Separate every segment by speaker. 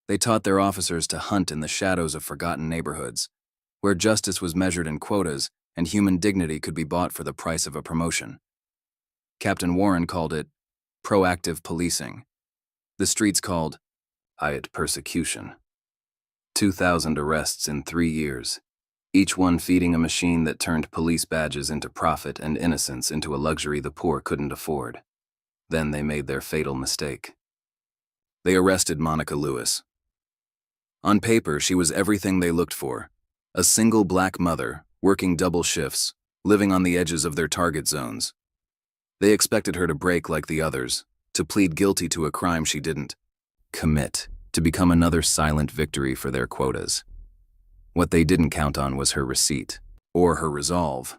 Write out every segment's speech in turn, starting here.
Speaker 1: They taught their officers to hunt in the shadows of forgotten neighborhoods, where justice was measured in quotas and human dignity could be bought for the price of a promotion. Captain Warren called it proactive policing. The streets called it persecution. 2,000 arrests in 3 years, each one feeding a machine that turned police badges into profit and innocence into a luxury the poor couldn't afford. Then they made their fatal mistake. They arrested Monica Lewis. On paper, she was everything they looked for. A single black mother, working double shifts, living on the edges of their target zones. They expected her to break like the others, to plead guilty to a crime she didn't commit, to become another silent victory for their quotas. What they didn't count on was her receipt, or her resolve,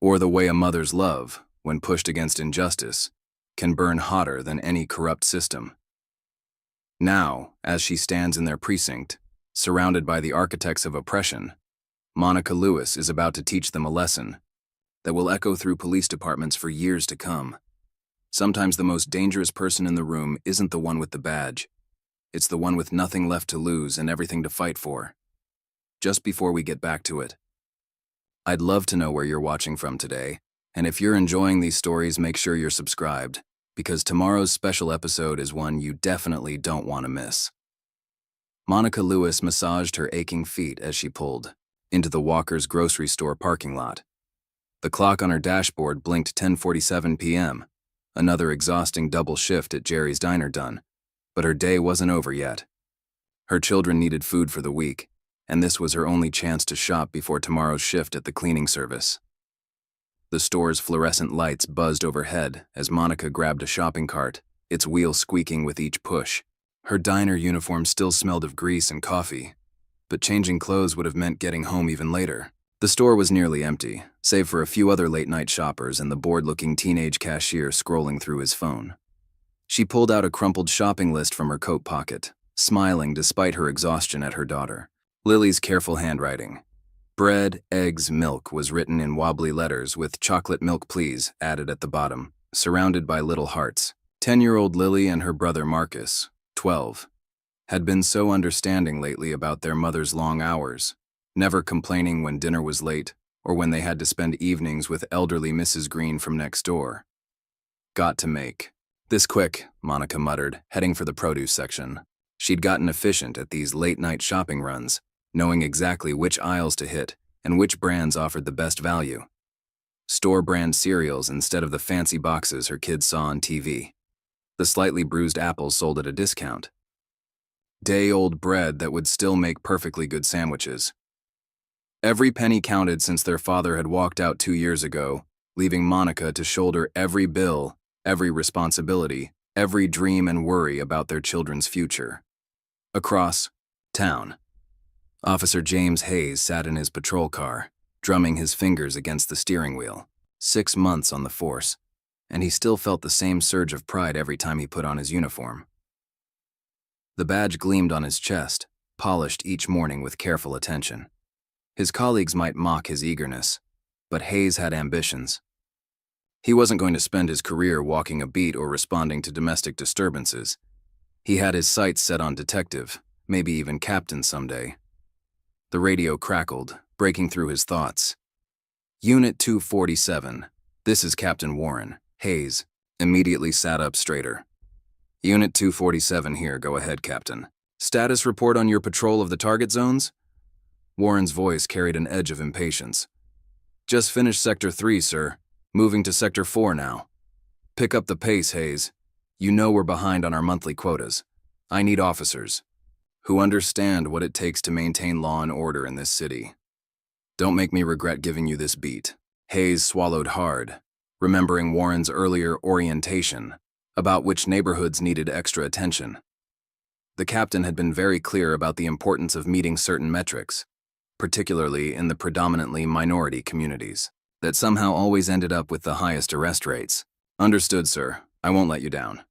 Speaker 1: or the way a mother's love, when pushed against injustice, can burn hotter than any corrupt system. Now, as she stands in their precinct, surrounded by the architects of oppression, Monica Lewis is about to teach them a lesson that will echo through police departments for years to come. Sometimes the most dangerous person in the room isn't the one with the badge. It's the one with nothing left to lose and everything to fight for. Just before we get back to it, I'd love to know where you're watching from today, and if you're enjoying these stories, make sure you're subscribed, because tomorrow's special episode is one you definitely don't want to miss. Monica Lewis massaged her aching feet as she pulled into the Walker's grocery store parking lot. The clock on her dashboard blinked 10:47 p.m., another exhausting double shift at Jerry's Diner done, but her day wasn't over yet. Her children needed food for the week, and this was her only chance to shop before tomorrow's shift at the cleaning service. The store's fluorescent lights buzzed overhead as Monica grabbed a shopping cart, its wheel squeaking with each push. Her diner uniform still smelled of grease and coffee, but changing clothes would have meant getting home even later. The store was nearly empty, save for a few other late-night shoppers and the bored-looking teenage cashier scrolling through his phone. She pulled out a crumpled shopping list from her coat pocket, smiling despite her exhaustion at her daughter. Lily's careful handwriting. Bread, eggs, milk was written in wobbly letters with "chocolate milk please" added at the bottom, surrounded by little hearts. 10-year-old Lily and her brother Marcus, 12, had been so understanding lately about their mother's long hours, never complaining when dinner was late or when they had to spend evenings with elderly Mrs. Green from next door. Got to make this quick, Monica muttered, heading for the produce section. She'd gotten efficient at these late-night shopping runs, knowing exactly which aisles to hit and which brands offered the best value. Store-brand cereals instead of the fancy boxes her kids saw on TV. The slightly bruised apples sold at a discount. Day-old bread that would still make perfectly good sandwiches. Every penny counted since their father had walked out 2 years ago, leaving Monica to shoulder every bill, every responsibility, every dream and worry about their children's future. Across town, Officer James Hayes sat in his patrol car, drumming his fingers against the steering wheel. 6 months on the force, and he still felt the same surge of pride every time he put on his uniform. The badge gleamed on his chest, polished each morning with careful attention. His colleagues might mock his eagerness, but Hayes had ambitions. He wasn't going to spend his career walking a beat or responding to domestic disturbances. He had his sights set on detective, maybe even captain someday. The radio crackled, breaking through his thoughts. Unit 247, this is Captain Warren. Hayes immediately sat up straighter. Unit 247 here, go ahead, Captain. Status report on your patrol of the target zones? Warren's voice carried an edge of impatience. Just finished Sector 3, sir. Moving to Sector 4 now. Pick up the pace, Hayes. You know we're behind on our monthly quotas. I need officers who understand what it takes to maintain law and order in this city. Don't make me regret giving you this beat. Hayes swallowed hard, remembering Warren's earlier orientation about which neighborhoods needed extra attention. The captain had been very clear about the importance of meeting certain metrics, particularly in the predominantly minority communities, that somehow always ended up with the highest arrest rates. Understood, sir. I won't let you down.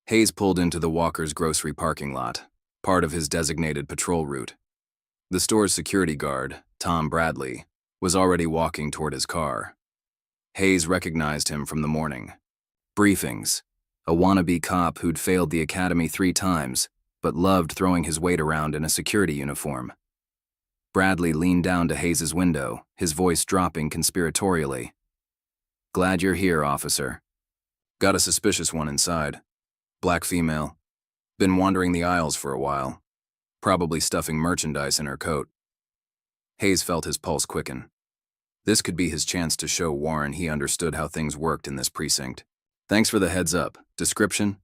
Speaker 1: Hayes pulled into the Walker's grocery parking lot, part of his designated patrol route. The store's security guard, Tom Bradley, was already walking toward his car. Hayes recognized him from the morning briefings, a wannabe cop who'd failed the academy 3 times but loved throwing his weight around in a security uniform. Bradley leaned down to Hayes' window, his voice dropping conspiratorially. "Glad you're here, officer. Got a suspicious one inside. Black female. Been wandering the aisles for a while. Probably stuffing merchandise in her coat." Hayes felt his pulse quicken. This could be his chance to show Warren he understood how things worked in this precinct. "Thanks for the heads up. Description?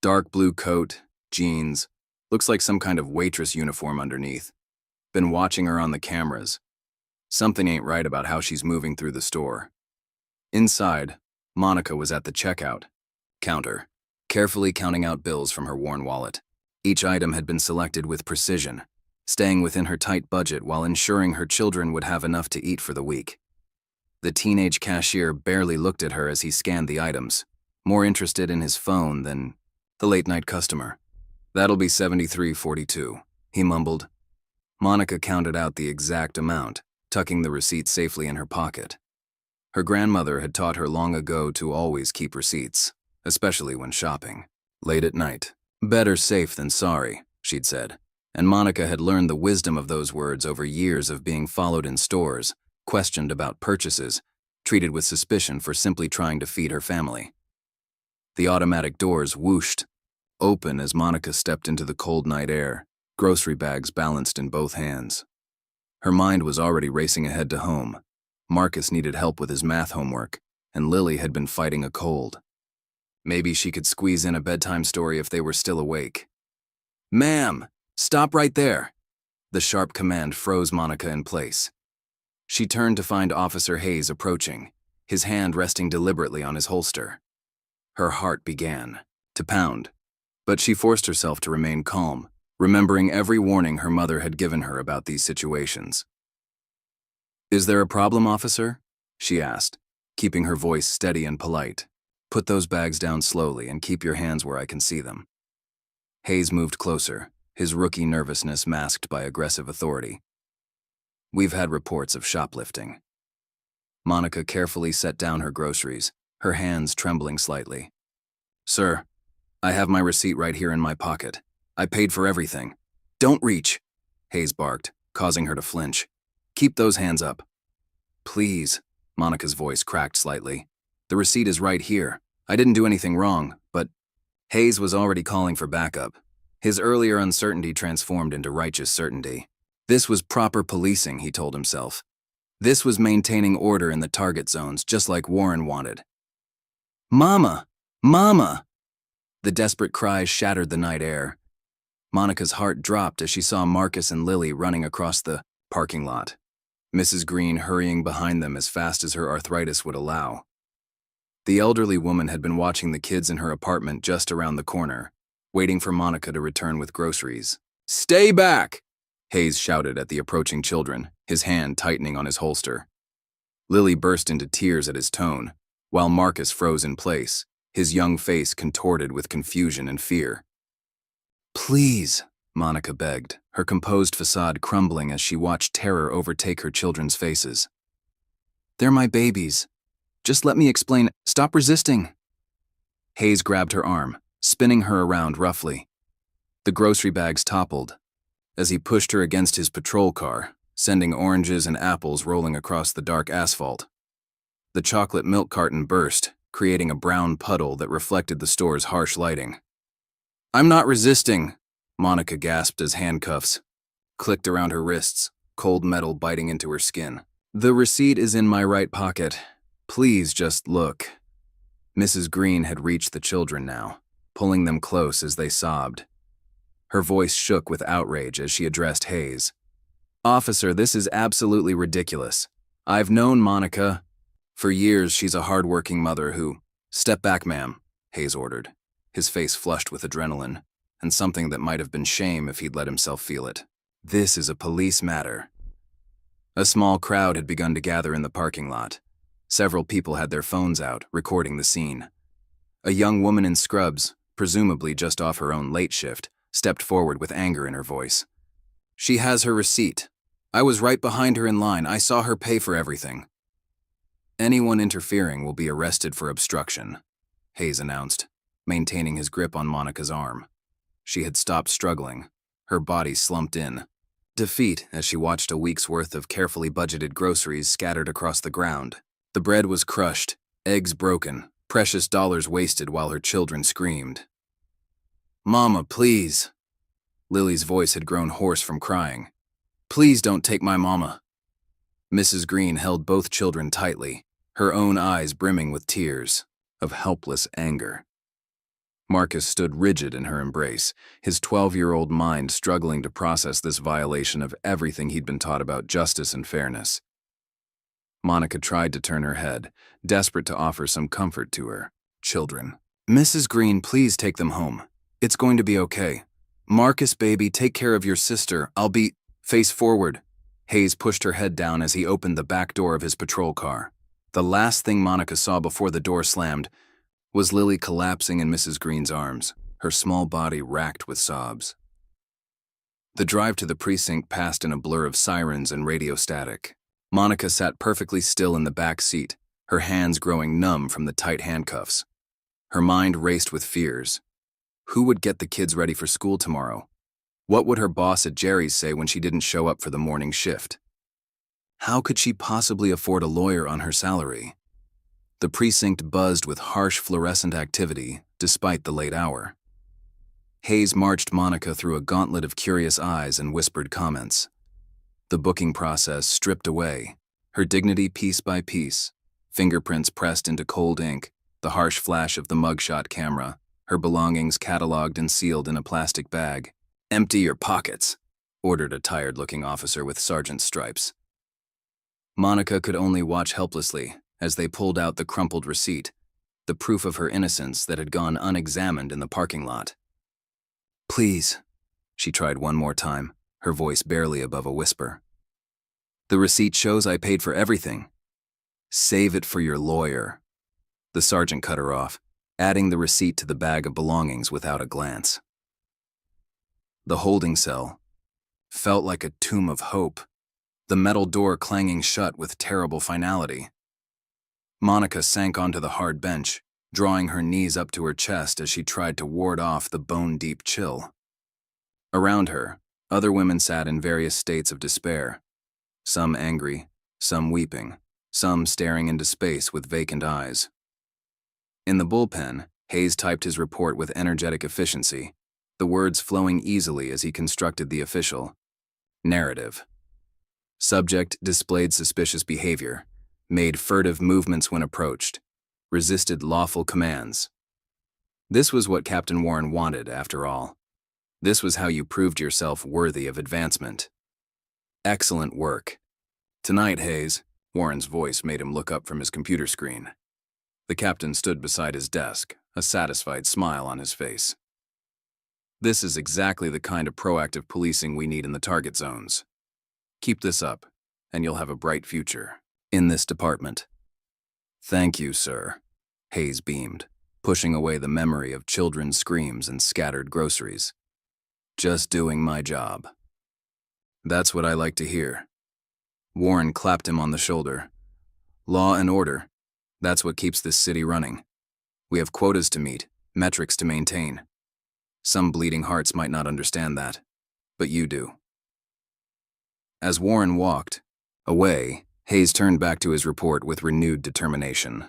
Speaker 1: Dark blue coat, jeans, looks like some kind of waitress uniform underneath. Been watching her on the cameras. Something ain't right about how she's moving through the store." Inside, Monica was at the checkout counter, carefully counting out bills from her worn wallet. Each item had been selected with precision, staying within her tight budget while ensuring her children would have enough to eat for the week. The teenage cashier barely looked at her as he scanned the items, more interested in his phone than the late-night customer. "That'll be $73.42, he mumbled. Monica counted out the exact amount, tucking the receipt safely in her pocket. Her grandmother had taught her long ago to always keep receipts, especially when shopping. Late at night. "Better safe than sorry," she'd said. And Monica had learned the wisdom of those words over years of being followed in stores, questioned about purchases, treated with suspicion for simply trying to feed her family. The automatic doors whooshed open as Monica stepped into the cold night air, grocery bags balanced in both hands. Her mind was already racing ahead to home. Marcus needed help with his math homework, and Lily had been fighting a cold. Maybe she could squeeze in a bedtime story if they were still awake. "Ma'am, stop right there!" The sharp command froze Monica in place. She turned to find Officer Hayes approaching, his hand resting deliberately on his holster. Her heart began to pound, but she forced herself to remain calm, remembering every warning her mother had given her about these situations. "Is there a problem, officer?" she asked, keeping her voice steady and polite. "Put those bags down slowly and keep your hands where I can see them." Hayes moved closer, his rookie nervousness masked by aggressive authority. "We've had reports of shoplifting." Monica carefully set down her groceries, her hands trembling slightly. "Sir, I have my receipt right here in my pocket. I paid for everything." "Don't reach," Hayes barked, causing her to flinch. "Keep those hands up." "Please," Monica's voice cracked slightly. "The receipt is right here. I didn't do anything wrong, but—" Hayes was already calling for backup. His earlier uncertainty transformed into righteous certainty. This was proper policing, he told himself. This was maintaining order in the target zones, just like Warren wanted. "Mama! Mama!" The desperate cries shattered the night air. Monica's heart dropped as she saw Marcus and Lily running across the parking lot, Mrs. Green hurrying behind them as fast as her arthritis would allow. The elderly woman had been watching the kids in her apartment just around the corner, waiting for Monica to return with groceries. "Stay back!" Hayes shouted at the approaching children, his hand tightening on his holster. Lily burst into tears at his tone, while Marcus froze in place, his young face contorted with confusion and fear. "Please," Monica begged, her composed facade crumbling as she watched terror overtake her children's faces. "They're my babies. Just let me explain. Stop resisting." Hayes grabbed her arm, spinning her around roughly. The grocery bags toppled as he pushed her against his patrol car, sending oranges and apples rolling across the dark asphalt. The chocolate milk carton burst, creating a brown puddle that reflected the store's harsh lighting. "I'm not resisting," Monica gasped as handcuffs clicked around her wrists, cold metal biting into her skin. "The receipt is in my right pocket. Please just look." Mrs. Green had reached the children now, pulling them close as they sobbed. Her voice shook with outrage as she addressed Hayes. "Officer, this is absolutely ridiculous. I've known Monica. For years, she's a hard-working mother who—" "Step back, ma'am," Hayes ordered, his face flushed with adrenaline, and something that might have been shame if he'd let himself feel it. "This is a police matter." A small crowd had begun to gather in the parking lot. Several people had their phones out, recording the scene. A young woman in scrubs, presumably just off her own late shift, stepped forward with anger in her voice. "She has her receipt. I was right behind her in line. I saw her pay for everything." "Anyone interfering will be arrested for obstruction," Hayes announced, maintaining his grip on Monica's arm. She had stopped struggling. Her body slumped in. Defeat as she watched a week's worth of carefully budgeted groceries scattered across the ground. The bread was crushed, eggs broken, precious dollars wasted while her children screamed. "Mama, please." Lily's voice had grown hoarse from crying. "Please don't take my mama." Mrs. Green held both children tightly, her own eyes brimming with tears of helpless anger. Marcus stood rigid in her embrace, his 12-year-old mind struggling to process this violation of everything he'd been taught about justice and fairness. Monica tried to turn her head, desperate to offer some comfort to her children. "Mrs. Green, please take them home. It's going to be okay. Marcus, baby, take care of your sister. I'll be—" "Face forward." Hayes pushed her head down as he opened the back door of his patrol car. The last thing Monica saw before the door slammed was Lily collapsing in Mrs. Green's arms, her small body racked with sobs. The drive to the precinct passed in a blur of sirens and radio static. Monica sat perfectly still in the back seat, her hands growing numb from the tight handcuffs. Her mind raced with fears. Who would get the kids ready for school tomorrow? What would her boss at Jerry's say when she didn't show up for the morning shift? How could she possibly afford a lawyer on her salary? The precinct buzzed with harsh fluorescent activity, despite the late hour. Hayes marched Monica through a gauntlet of curious eyes and whispered comments. The booking process stripped away, her dignity piece by piece, fingerprints pressed into cold ink, the harsh flash of the mugshot camera, her belongings cataloged and sealed in a plastic bag. "Empty your pockets," ordered a tired-looking officer with sergeant's stripes. Monica could only watch helplessly as they pulled out the crumpled receipt, the proof of her innocence that had gone unexamined in the parking lot. "Please," she tried one more time, her voice barely above a whisper. "The receipt shows I paid for everything." "Save it for your lawyer." The sergeant cut her off, adding the receipt to the bag of belongings without a glance. The holding cell felt like a tomb of hope, the metal door clanging shut with terrible finality. Monica sank onto the hard bench, drawing her knees up to her chest as she tried to ward off the bone-deep chill. Around her, other women sat in various states of despair, some angry, some weeping, some staring into space with vacant eyes. In the bullpen, Hayes typed his report with energetic efficiency, the words flowing easily as he constructed the official narrative. Subject displayed suspicious behavior, made furtive movements when approached, resisted lawful commands. This was what Captain Warren wanted, after all. This was how you proved yourself worthy of advancement. Excellent work. Tonight, Hayes, Warren's voice made him look up from his computer screen. The captain stood beside his desk, a satisfied smile on his face. This is exactly the kind of proactive policing we need in the target zones. Keep this up, and you'll have a bright future in this department. Thank you, sir, Hayes beamed, pushing away the memory of children's screams and scattered groceries. Just doing my job. That's what I like to hear. Warren clapped him on the shoulder. Law and order. That's what keeps this city running. We have quotas to meet, metrics to maintain. Some bleeding hearts might not understand that, but you do. As Warren walked away, Hayes turned back to his report with renewed determination.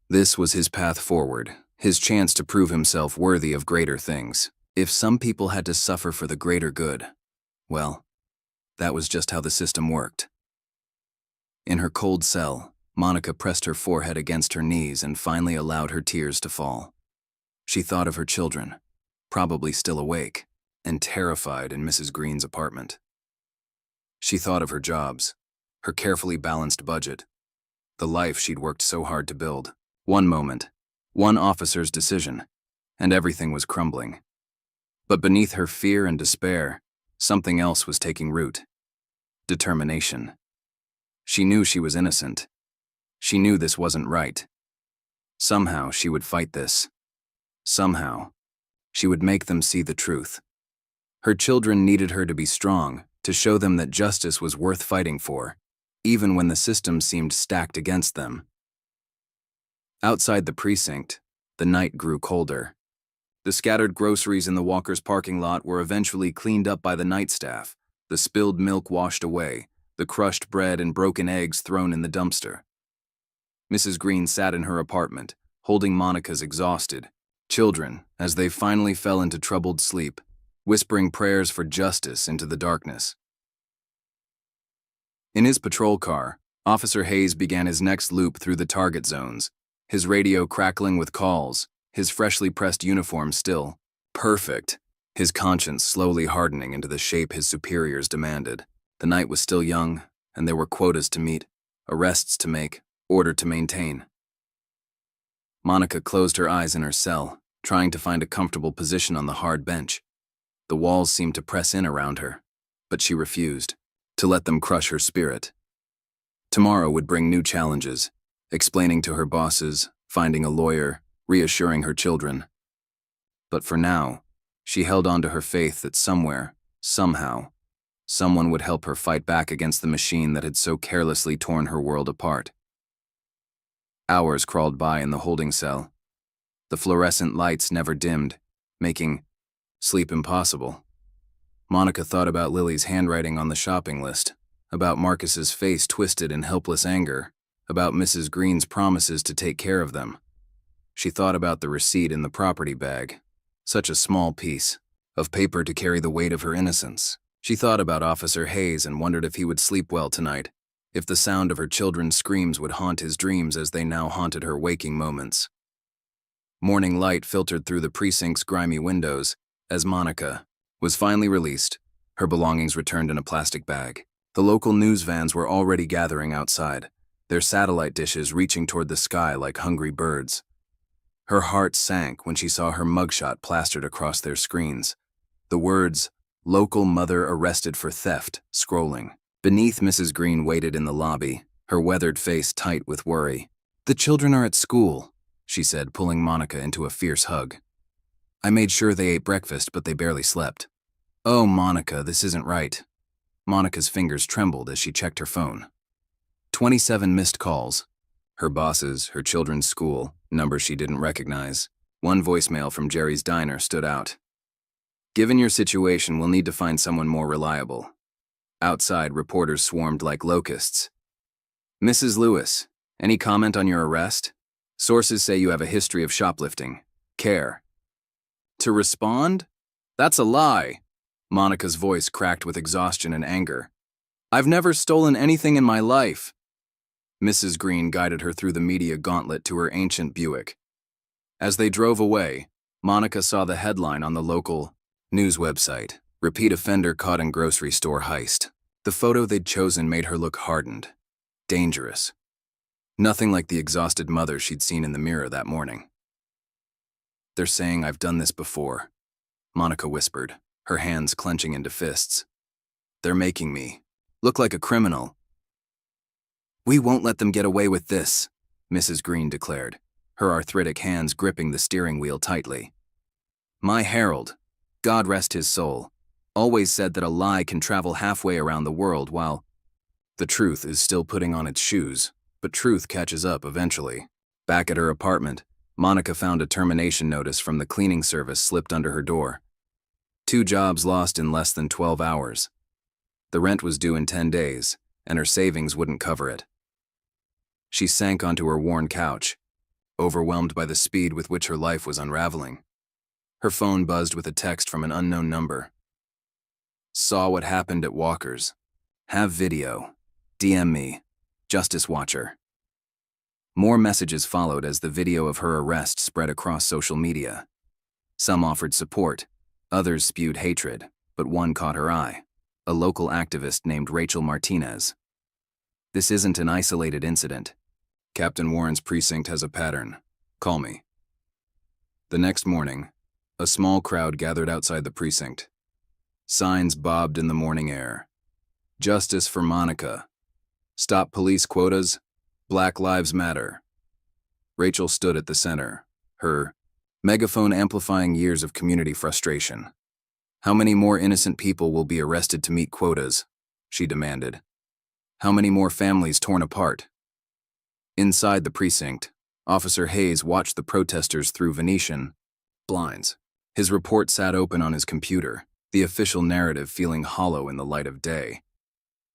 Speaker 1: This was his path forward, his chance to prove himself worthy of greater things. If some people had to suffer for the greater good, well, that was just how the system worked. In her cold cell, Monica pressed her forehead against her knees and finally allowed her tears to fall. She thought of her children, probably still awake, and terrified in Mrs. Green's apartment. She thought of her jobs, her carefully balanced budget, the life she'd worked so hard to build. One moment, one officer's decision, and everything was crumbling. But beneath her fear and despair, something else was taking root. Determination. She knew she was innocent. She knew this wasn't right. Somehow she would fight this. Somehow, she would make them see the truth. Her children needed her to be strong, to show them that justice was worth fighting for, even when the system seemed stacked against them. Outside the precinct, the night grew colder. The scattered groceries in the Walker's parking lot were eventually cleaned up by the night staff, the spilled milk washed away, the crushed bread and broken eggs thrown in the dumpster. Mrs. Green sat in her apartment, holding Monica's exhausted children as they finally fell into troubled sleep, whispering prayers for justice into the darkness. In his patrol car, Officer Hayes began his next loop through the target zones, his radio crackling with calls, his freshly pressed uniform still perfect, his conscience slowly hardening into the shape his superiors demanded. The night was still young, and there were quotas to meet, arrests to make, order to maintain. Monica closed her eyes in her cell, trying to find a comfortable position on the hard bench. The walls seemed to press in around her, but she refused to let them crush her spirit. Tomorrow would bring new challenges, explaining to her bosses, finding a lawyer, reassuring her children. But for now, she held on to her faith that somewhere, somehow, someone would help her fight back against the machine that had so carelessly torn her world apart. Hours crawled by in the holding cell. The fluorescent lights never dimmed, making sleep impossible. Monica thought about Lily's handwriting on the shopping list, about Marcus's face twisted in helpless anger, about Mrs. Green's promises to take care of them. She thought about the receipt in the property bag, such a small piece of paper to carry the weight of her innocence. She thought about Officer Hayes and wondered if he would sleep well tonight, if the sound of her children's screams would haunt his dreams as they now haunted her waking moments. Morning light filtered through the precinct's grimy windows as Monica was finally released, her belongings returned in a plastic bag. The local news vans were already gathering outside, their satellite dishes reaching toward the sky like hungry birds. Her heart sank when she saw her mugshot plastered across their screens. The words, "Local mother arrested for theft," scrolling. Beneath, Mrs. Green waited in the lobby, her weathered face tight with worry. "The children are at school," she said, pulling Monica into a fierce hug. "I made sure they ate breakfast, but they barely slept." "Oh, Monica, this isn't right." Monica's fingers trembled as she checked her phone. 27 missed calls. Her bosses, her children's school, numbers she didn't recognize. One voicemail from Jerry's diner stood out. "Given your situation, we'll need to find someone more reliable." Outside, reporters swarmed like locusts. "Mrs. Lewis, any comment on your arrest? Sources say you have a history of shoplifting. Care." "To respond? That's a lie." Monica's voice cracked with exhaustion and anger. "I've never stolen anything in my life." Mrs. Green guided her through the media gauntlet to her ancient Buick. As they drove away, Monica saw the headline on the local news website, "Repeat offender caught in grocery store heist." The photo they'd chosen made her look hardened, dangerous. Nothing like the exhausted mother she'd seen in the mirror that morning. "They're saying I've done this before," Monica whispered, her hands clenching into fists. "They're making me look like a criminal." "We won't let them get away with this," Mrs. Green declared, her arthritic hands gripping the steering wheel tightly. "My Harold, God rest his soul, always said that a lie can travel halfway around the world while the truth is still putting on its shoes, but truth catches up eventually." Back at her apartment, Monica found a termination notice from the cleaning service slipped under her door. 2 jobs lost in less than 12 hours. The rent was due in 10 days, and her savings wouldn't cover it. She sank onto her worn couch, overwhelmed by the speed with which her life was unraveling. Her phone buzzed with a text from an unknown number. "Saw what happened at Walker's. Have video. DM me. Justice Watcher." More messages followed as the video of her arrest spread across social media. Some offered support, others spewed hatred, but one caught her eye, a local activist named Rachel Martinez. "This isn't an isolated incident. Captain Warren's precinct has a pattern. Call me." The next morning, a small crowd gathered outside the precinct. Signs bobbed in the morning air. "Justice for Monica. Stop police quotas. Black Lives Matter." Rachel stood at the center, her megaphone amplifying years of community frustration. "How many more innocent people will be arrested to meet quotas?" she demanded. "How many more families torn apart?" Inside the precinct, Officer Hayes watched the protesters through Venetian blinds. His report sat open on his computer, the official narrative feeling hollow in the light of day.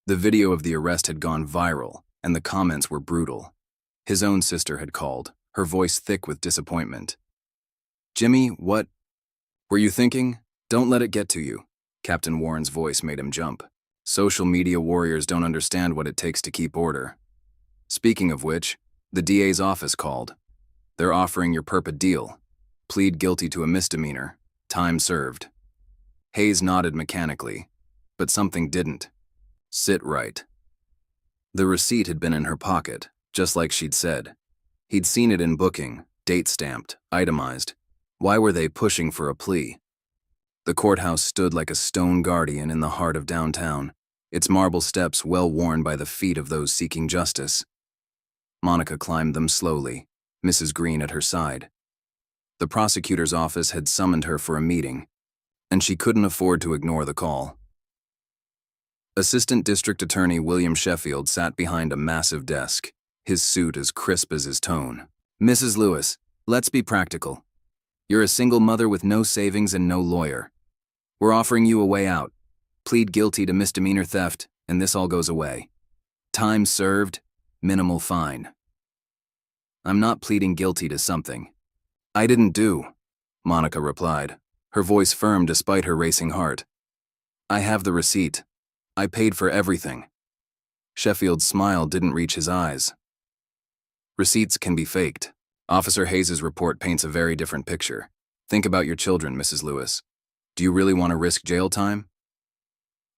Speaker 1: The video of the arrest had gone viral, and the comments were brutal. His own sister had called, her voice thick with disappointment. "Jimmy, what were you thinking? Don't let it get to you." Captain Warren's voice made him jump. Social media warriors don't understand what it takes to keep order. Speaking of which, the DA's office called. They're offering your perp a deal. Plead guilty to a misdemeanor. Time served. Hayes nodded mechanically, but something didn't sit right. The receipt had been in her pocket, just like she'd said. He'd seen it in booking, date-stamped, itemized. Why were they pushing for a plea? The courthouse stood like a stone guardian in the heart of downtown, its marble steps well worn by the feet of those seeking justice. Monica climbed them slowly, Mrs. Green at her side. The prosecutor's office had summoned her for a meeting, and she couldn't afford to ignore the call. Assistant District Attorney William Sheffield sat behind a massive desk, his suit as crisp as his tone. "Mrs. Lewis, let's be practical. You're a single mother with no savings and no lawyer. We're offering you a way out. Plead guilty to misdemeanor theft, and this all goes away. Time served, minimal fine." "I'm not pleading guilty to something I didn't do," Monica replied, her voice firm despite her racing heart. "I have the receipt. I paid for everything." Sheffield's smile didn't reach his eyes. "Receipts can be faked. Officer Hayes' report paints a very different picture. Think about your children, Mrs. Lewis. Do you really want to risk jail time?"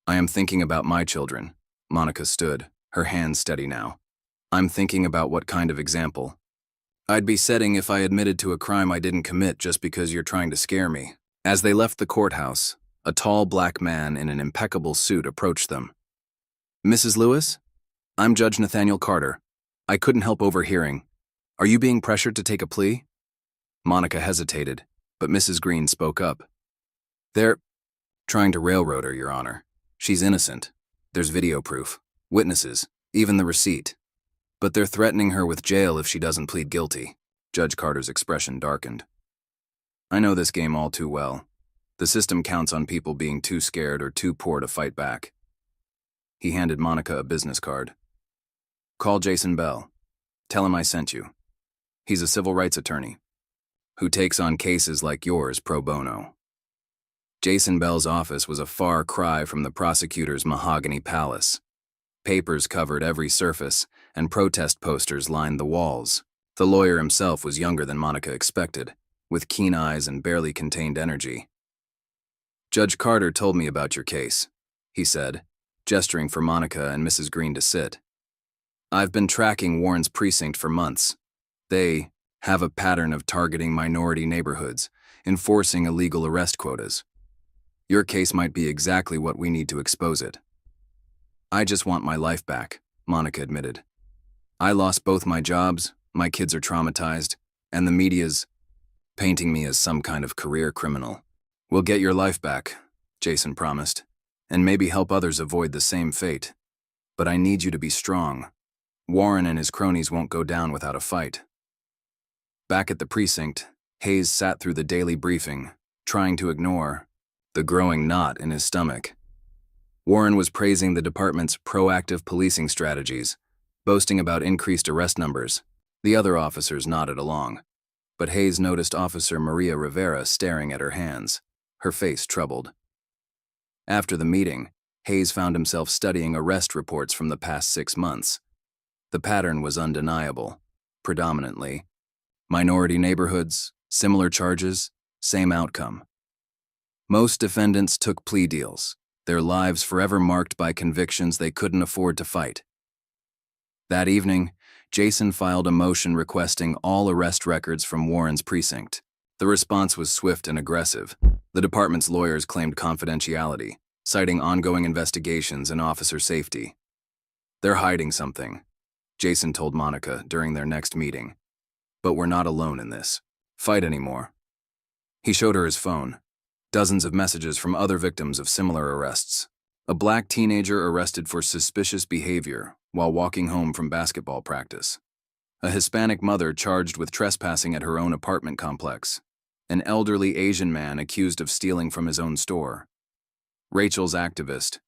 Speaker 1: "I am thinking about my children." Monica stood, her hands steady now. "I'm thinking about what kind of example I'd be setting if I admitted to a crime I didn't commit just because you're trying to scare me." As they left the courthouse, a tall black man in an impeccable suit approached them. "Mrs. Lewis? I'm Judge Nathaniel Carter. I couldn't help overhearing. Are you being pressured to take a plea?" Monica hesitated, but Mrs. Green spoke up. "They're trying to railroad her, Your Honor. She's innocent. There's video proof, witnesses, even the receipt. But they're threatening her with jail if she doesn't plead guilty." Judge Carter's expression darkened. "I know this game all too well. The system counts on people being too scared or too poor to fight back." He handed Monica a business card. "Call Jason Bell. Tell him I sent you. He's a civil rights attorney who takes on cases like yours pro bono." Jason Bell's office was a far cry from the prosecutor's mahogany palace. Papers covered every surface, and protest posters lined the walls. The lawyer himself was younger than Monica expected, with keen eyes and barely contained energy. "Judge Carter told me about your case," he said, gesturing for Monica and Mrs. Green to sit. "I've been tracking Warren's precinct for months. They have a pattern of targeting minority neighborhoods, enforcing illegal arrest quotas. Your case might be exactly what we need to expose it." "I just want my life back," Monica admitted. "I lost both my jobs, my kids are traumatized, and the media's painting me as some kind of career criminal." "We'll get your life back," Jason promised, "and maybe help others avoid the same fate. But I need you to be strong. Warren and his cronies won't go down without a fight." Back at the precinct, Hayes sat through the daily briefing, trying to ignore the growing knot in his stomach. Warren was praising the department's proactive policing strategies, boasting about increased arrest numbers. The other officers nodded along, but Hayes noticed Officer Maria Rivera staring at her hands, her face troubled. After the meeting, Hayes found himself studying arrest reports from the past 6 months. The pattern was undeniable. Predominantly minority neighborhoods, similar charges, same outcome. Most defendants took plea deals, their lives forever marked by convictions they couldn't afford to fight. That evening, Jason filed a motion requesting all arrest records from Warren's precinct. The response was swift and aggressive. The department's lawyers claimed confidentiality, citing ongoing investigations and officer safety. "They're hiding something," Jason told Monica during their next meeting. "But we're not alone in this fight anymore." He showed her his phone. Dozens of messages from other victims of similar arrests. A black teenager arrested for suspicious behavior while walking home from basketball practice. A Hispanic mother charged with trespassing at her own apartment complex. an elderly Asian man accused of stealing from his own store. Rachel's activist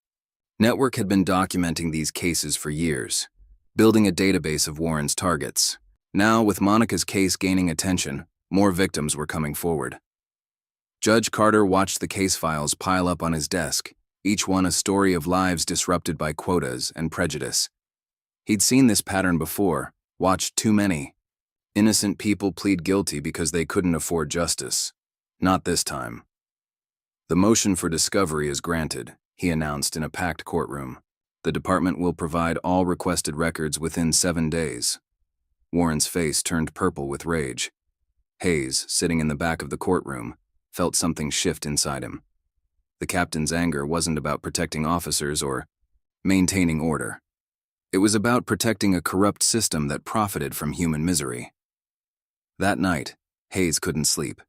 Speaker 1: network had been documenting these cases for years, building a database of Warren's targets. Now, with Monica's case gaining attention, more victims were coming forward. Judge Carter watched the case files pile up on his desk, each one a story of lives disrupted by quotas and prejudice. He'd seen this pattern before, watched too many. Innocent people plead guilty because they couldn't afford justice. Not this time. The motion for discovery is granted, he announced in a packed courtroom. The department will provide all requested records within 7 days. Warren's face turned purple with rage. Hayes, sitting in the back of the courtroom, felt something shift inside him. The captain's anger wasn't about protecting officers or maintaining order. It was about protecting a corrupt system that profited from human misery. That night, Hayes couldn't sleep.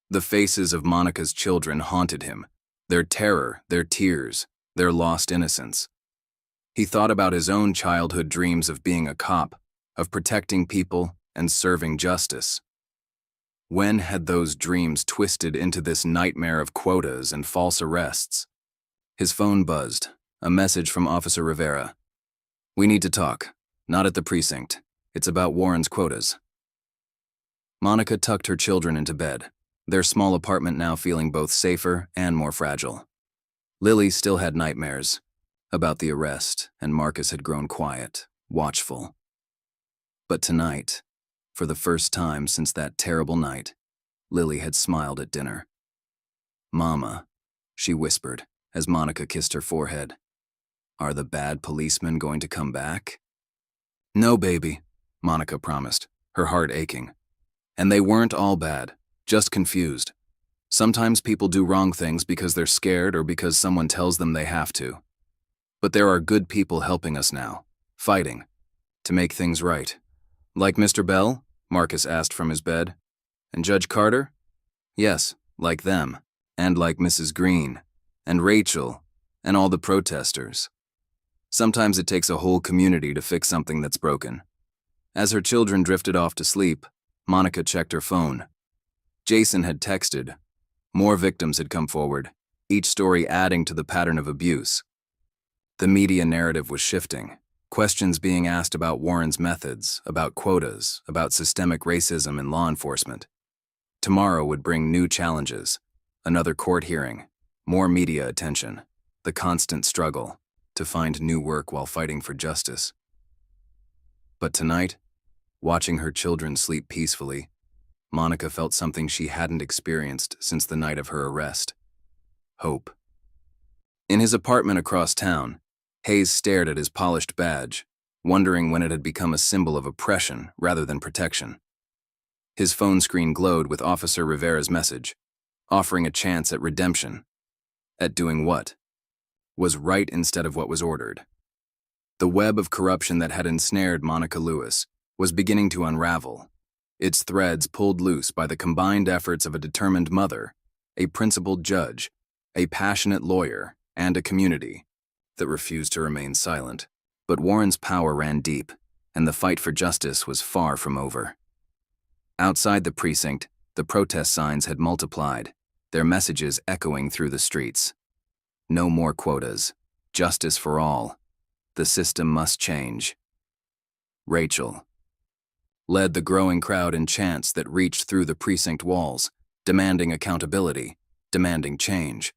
Speaker 1: The faces of Monica's children haunted him, their terror, their tears, their lost innocence. He thought about his own childhood dreams of being a cop, of protecting people and serving justice. When had those dreams twisted into this nightmare of quotas and false arrests? His phone buzzed, a message from Officer Rivera. "We need to talk, not at the precinct. It's about Warren's quotas." Monica tucked her children into bed, their small apartment now feeling both safer and more fragile. Lily still had nightmares about the arrest, and Marcus had grown quiet, watchful. But tonight, for the first time since that terrible night, Lily had smiled at dinner. "Mama," she whispered as Monica kissed her forehead. "Are the bad policemen going to come back?" "No, baby," Monica promised, her heart aching. "And they weren't all bad, just confused. Sometimes people do wrong things because they're scared or because someone tells them they have to. But there are good people helping us now, fighting, to make things right." "Like Mr. Bell?" Marcus asked from his bed. "And Judge Carter?" "Yes, like them, and like Mrs. Green, and Rachel, and all the protesters. Sometimes it takes a whole community to fix something that's broken." As her children drifted off to sleep, Monica checked her phone. Jason had texted. More victims had come forward, each story adding to the pattern of abuse. The media narrative was shifting. Questions being asked about Warren's methods, about quotas, about systemic racism in law enforcement. Tomorrow would bring new challenges, another court hearing, more media attention, the constant struggle to find new work while fighting for justice. But tonight, watching her children sleep peacefully, Monica felt something she hadn't experienced since the night of her arrest. Hope. In his apartment across town, Hayes stared at his polished badge, wondering when it had become a symbol of oppression rather than protection. His phone screen glowed with Officer Rivera's message, offering a chance at redemption. At doing what? Was right instead of what was ordered. The web of corruption that had ensnared Monica Lewis was beginning to unravel, its threads pulled loose by the combined efforts of a determined mother, a principled judge, a passionate lawyer, and a community that refused to remain silent. But Warren's power ran deep, and the fight for justice was far from over. Outside the precinct, the protest signs had multiplied, their messages echoing through the streets. No more quotas. Justice for all. The system must change. Rachel led the growing crowd in chants that reached through the precinct walls, demanding accountability, demanding change.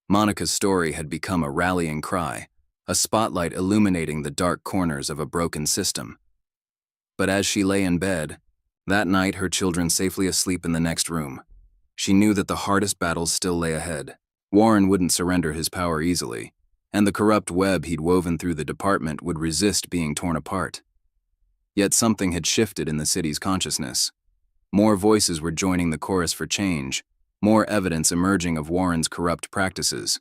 Speaker 1: Monica's story had become a rallying cry, a spotlight illuminating the dark corners of a broken system. But as she lay in bed, that night her children safely asleep in the next room, she knew that the hardest battles still lay ahead. Warren wouldn't surrender his power easily, and the corrupt web he'd woven through the department would resist being torn apart. Yet something had shifted in the city's consciousness. More voices were joining the chorus for change, more evidence emerging of Warren's corrupt practices.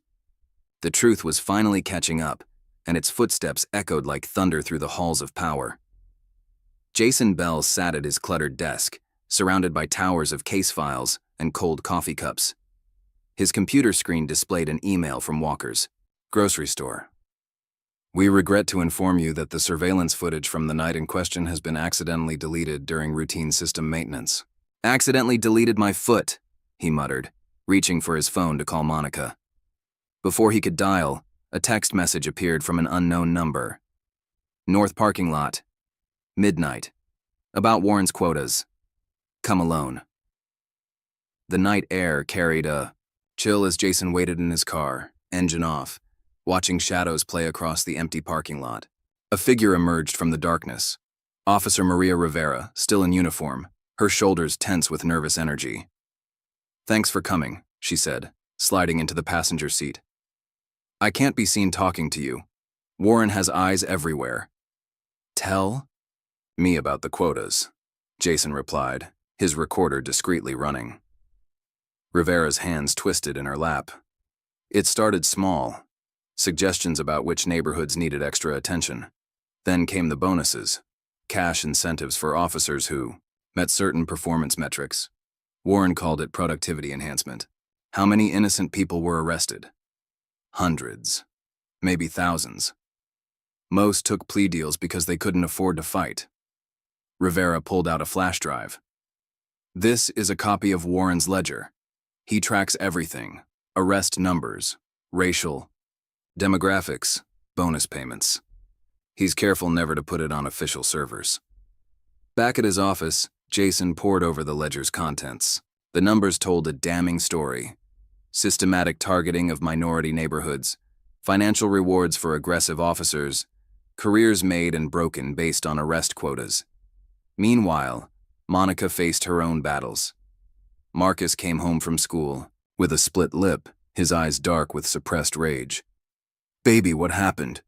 Speaker 1: The truth was finally catching up, and its footsteps echoed like thunder through the halls of power. Jason Bell sat at his cluttered desk, surrounded by towers of case files and cold coffee cups. His computer screen displayed an email from Walker's grocery store. "We regret to inform you that the surveillance footage from the night in question has been accidentally deleted during routine system maintenance. Accidentally deleted my foot, he muttered, reaching for his phone to call Monica. Before he could dial, a text message appeared from an unknown number. North parking lot. Midnight. About Warren's quotas. Come alone. The night air carried a chill as Jason waited in his car, engine off, watching shadows play across the empty parking lot. A figure emerged from the darkness. Officer Maria Rivera, still in uniform, her shoulders tense with nervous energy. Thanks for coming, she said, sliding into the passenger seat. I can't be seen talking to you. Warren has eyes everywhere. Tell me about the quotas, Jason replied, his recorder discreetly running. Rivera's hands twisted in her lap. It started small, suggestions about which neighborhoods needed extra attention. Then came the bonuses, cash incentives for officers who met certain performance metrics. Warren called it productivity enhancement. How many innocent people were arrested? Hundreds, maybe thousands. Most took plea deals because they couldn't afford to fight. Rivera pulled out a flash drive. This is a copy of Warren's ledger. He tracks everything: arrest numbers, racial, demographics, bonus payments. He's careful never to put it on official servers. Back at his office, Jason pored over the ledger's contents. The numbers told a damning story. Systematic targeting of minority neighborhoods, financial rewards for aggressive officers, careers made and broken based on arrest quotas. Meanwhile, Monica faced her own battles. Marcus came home from school, with a split lip, his eyes dark with suppressed rage. Baby, what happened?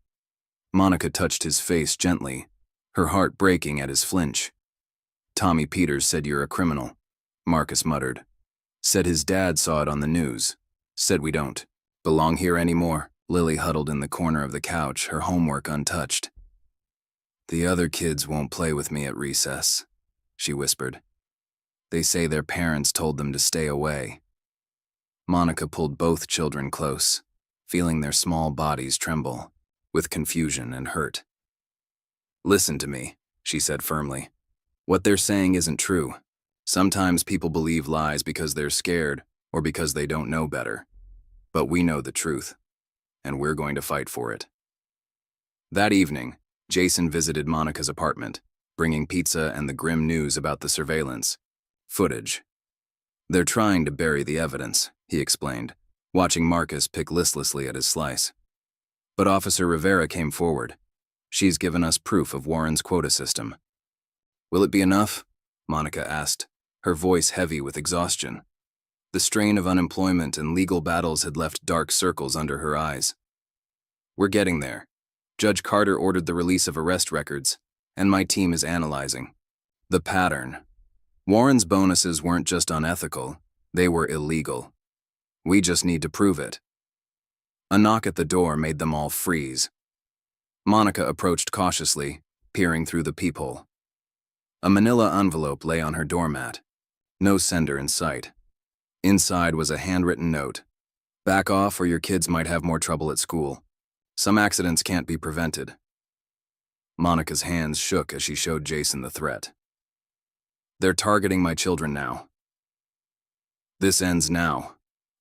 Speaker 1: Monica touched his face gently, her heart breaking at his flinch. Tommy Peters said you're a criminal, Marcus muttered. Said his dad saw it on the news. Said we don't belong here anymore. Lily huddled in the corner of the couch, her homework untouched. The other kids won't play with me at recess, she whispered. They say their parents told them to stay away. Monica pulled both children close, feeling their small bodies tremble, with confusion and hurt. Listen to me, she said firmly. What they're saying isn't true. Sometimes people believe lies because they're scared or because they don't know better. But we know the truth, and we're going to fight for it. That evening, Jason visited Monica's apartment, bringing pizza and the grim news about the surveillance footage. They're trying to bury the evidence, he explained, watching Marcus pick listlessly at his slice. But Officer Rivera came forward. She's given us proof of Warren's quota system. Will it be enough? Monica asked, her voice heavy with exhaustion. The strain of unemployment and legal battles had left dark circles under her eyes. We're getting there. Judge Carter ordered the release of arrest records, and my team is analyzing the pattern. Warren's bonuses weren't just unethical, they were illegal. We just need to prove it. A knock at the door made them all freeze. Monica approached cautiously, peering through the peephole. A manila envelope lay on her doormat. No sender in sight. Inside was a handwritten note. Back off or your kids might have more trouble at school. Some accidents can't be prevented. Monica's hands shook as she showed Jason the threat. They're targeting my children now. This ends now,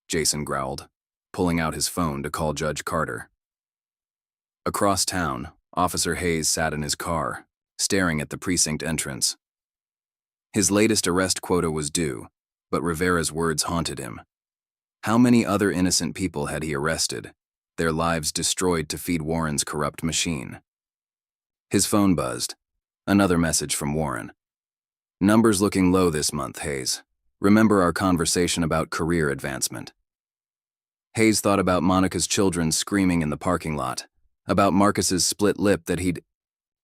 Speaker 1: Jason growled, pulling out his phone to call Judge Carter. Across town, Officer Hayes sat in his car, staring at the precinct entrance. His latest arrest quota was due, but Rivera's words haunted him. How many other innocent people had he arrested, their lives destroyed to feed Warren's corrupt machine? His phone buzzed. Another message from Warren. Numbers looking low this month, Hayes. Remember our conversation about career advancement. Hayes thought about Monica's children screaming in the parking lot, about Marcus's split lip that he'd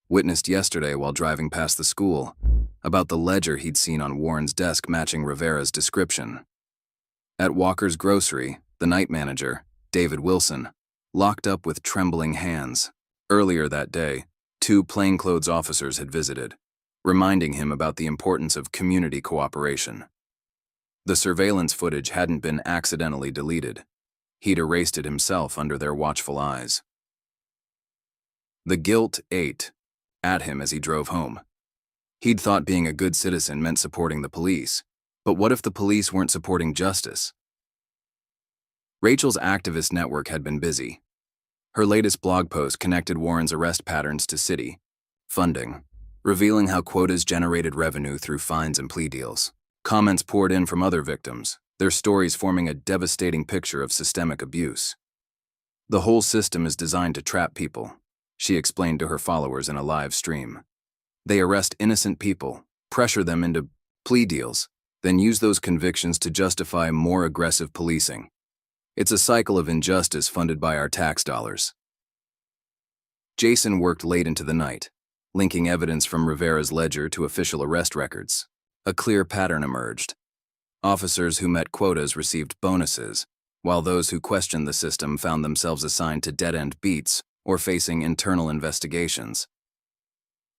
Speaker 1: witnessed yesterday while driving past the school, about the ledger he'd seen on Warren's desk matching Rivera's description. At Walker's Grocery, the night manager, David Wilson, locked up with trembling hands. Earlier that day, 2 plainclothes officers had visited, reminding him about the importance of community cooperation. The surveillance footage hadn't been accidentally deleted. He'd erased it himself under their watchful eyes. The guilt ate at him as he drove home. He'd thought being a good citizen meant supporting the police, But what if the police weren't supporting justice? Rachel's activist network had been busy. Her latest blog post connected Warren's arrest patterns to city funding, revealing how quotas generated revenue through fines and plea deals. Comments poured in from other victims, their stories forming a devastating picture of systemic abuse. The whole system is designed to trap people, she explained to her followers in a live stream. They arrest innocent people, pressure them into plea deals, then use those convictions to justify more aggressive policing. It's a cycle of injustice funded by our tax dollars. Jason worked late into the night, linking evidence from Rivera's ledger to official arrest records. A clear pattern emerged. Officers who met quotas received bonuses, while those who questioned the system found themselves assigned to dead-end beats or facing internal investigations.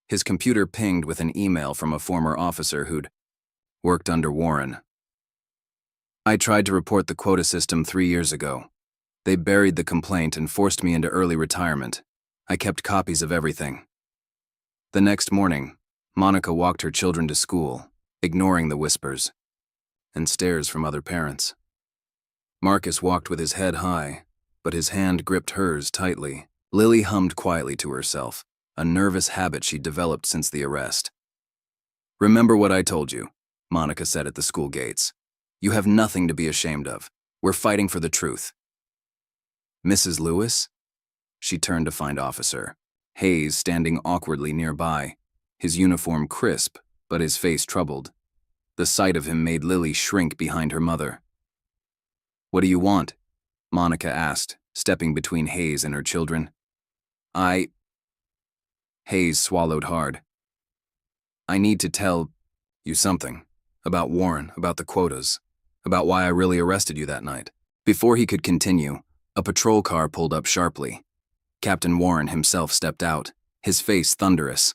Speaker 1: His computer pinged with an email from a former officer who'd worked under Warren. I tried to report the quota system 3 years ago. They buried the complaint and forced me into early retirement. I kept copies of everything. The next morning, Monica walked her children to school, ignoring the whispers and stares from other parents. Marcus walked with his head high, but his hand gripped hers tightly. Lily hummed quietly to herself, a nervous habit she'd developed since the arrest. Remember what I told you, Monica said at the school gates. You have nothing to be ashamed of. We're fighting for the truth. Mrs. Lewis? She turned to find Officer Hayes standing awkwardly nearby, his uniform crisp, but his face troubled. The sight of him made Lily shrink behind her mother. What do you want? Monica asked, stepping between Hayes and her children. Hayes swallowed hard. I need to tell you something. About Warren, about the quotas, about why I really arrested you that night. Before he could continue, a patrol car pulled up sharply. Captain Warren himself stepped out, his face thunderous.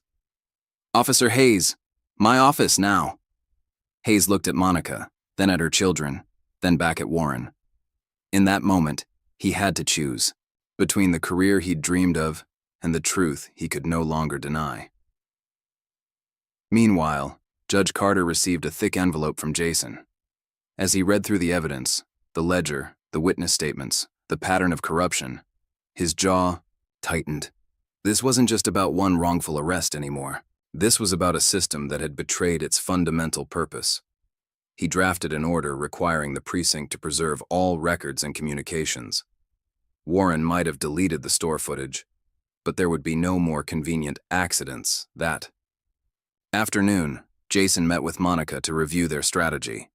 Speaker 1: Officer Hayes, my office now. Hayes looked at Monica, then at her children, then back at Warren. In that moment, he had to choose between the career he'd dreamed of and the truth he could no longer deny. Meanwhile, Judge Carter received a thick envelope from Jason. As he read through the evidence, the ledger, the witness statements, the pattern of corruption, his jaw tightened. This wasn't just about one wrongful arrest anymore. This was about a system that had betrayed its fundamental purpose. He drafted an order requiring the precinct to preserve all records and communications. Warren might have deleted the store footage, but there would be no more convenient accidents that afternoon. Jason met with Monica to review their strategy.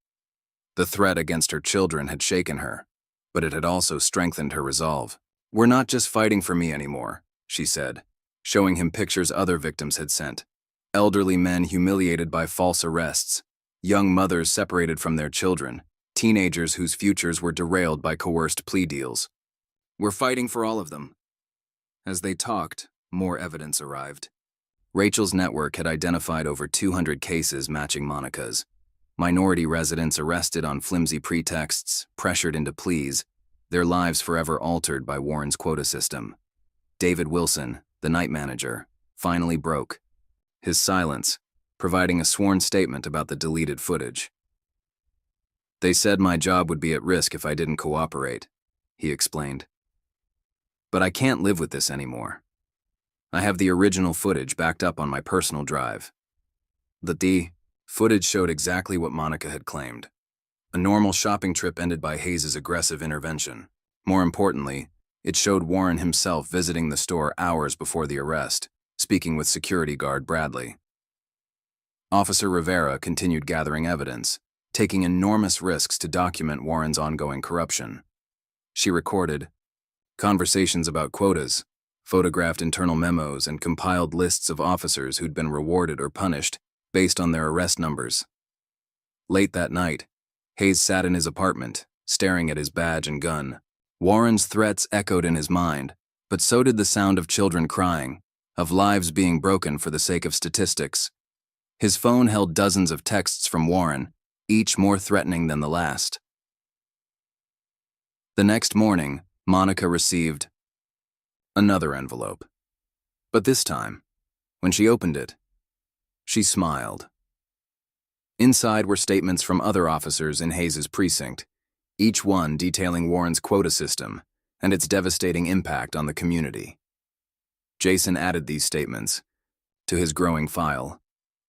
Speaker 1: The threat against her children had shaken her, but it had also strengthened her resolve. We're not just fighting for me anymore, she said, showing him pictures other victims had sent. Elderly men humiliated by false arrests, young mothers separated from their children, teenagers whose futures were derailed by coerced plea deals. We're fighting for all of them. As they talked, more evidence arrived. Rachel's network had identified over 200 cases matching Monica's. Minority residents arrested on flimsy pretexts, pressured into pleas, their lives forever altered by Warren's quota system. David Wilson, the night manager, finally broke. His silence, providing a sworn statement about the deleted footage. They said my job would be at risk if I didn't cooperate, he explained. But I can't live with this anymore. I have the original footage backed up on my personal drive. The footage showed exactly what Monica had claimed. A normal shopping trip ended by Hayes' aggressive intervention. More importantly, it showed Warren himself visiting the store hours before the arrest, speaking with security guard Bradley. Officer Rivera continued gathering evidence, taking enormous risks to document Warren's ongoing corruption. She recorded conversations about quotas, photographed internal memos, and compiled lists of officers who'd been rewarded or punished based on their arrest numbers. Late that night, Hayes sat in his apartment, staring at his badge and gun. Warren's threats echoed in his mind, but so did the sound of children crying, of lives being broken for the sake of statistics. His phone held dozens of texts from Warren, each more threatening than the last. The next morning, Monica received another envelope. But this time, when she opened it, she smiled. Inside were statements from other officers in Hayes's precinct, each one detailing Warren's quota system and its devastating impact on the community. Jason added these statements to his growing file.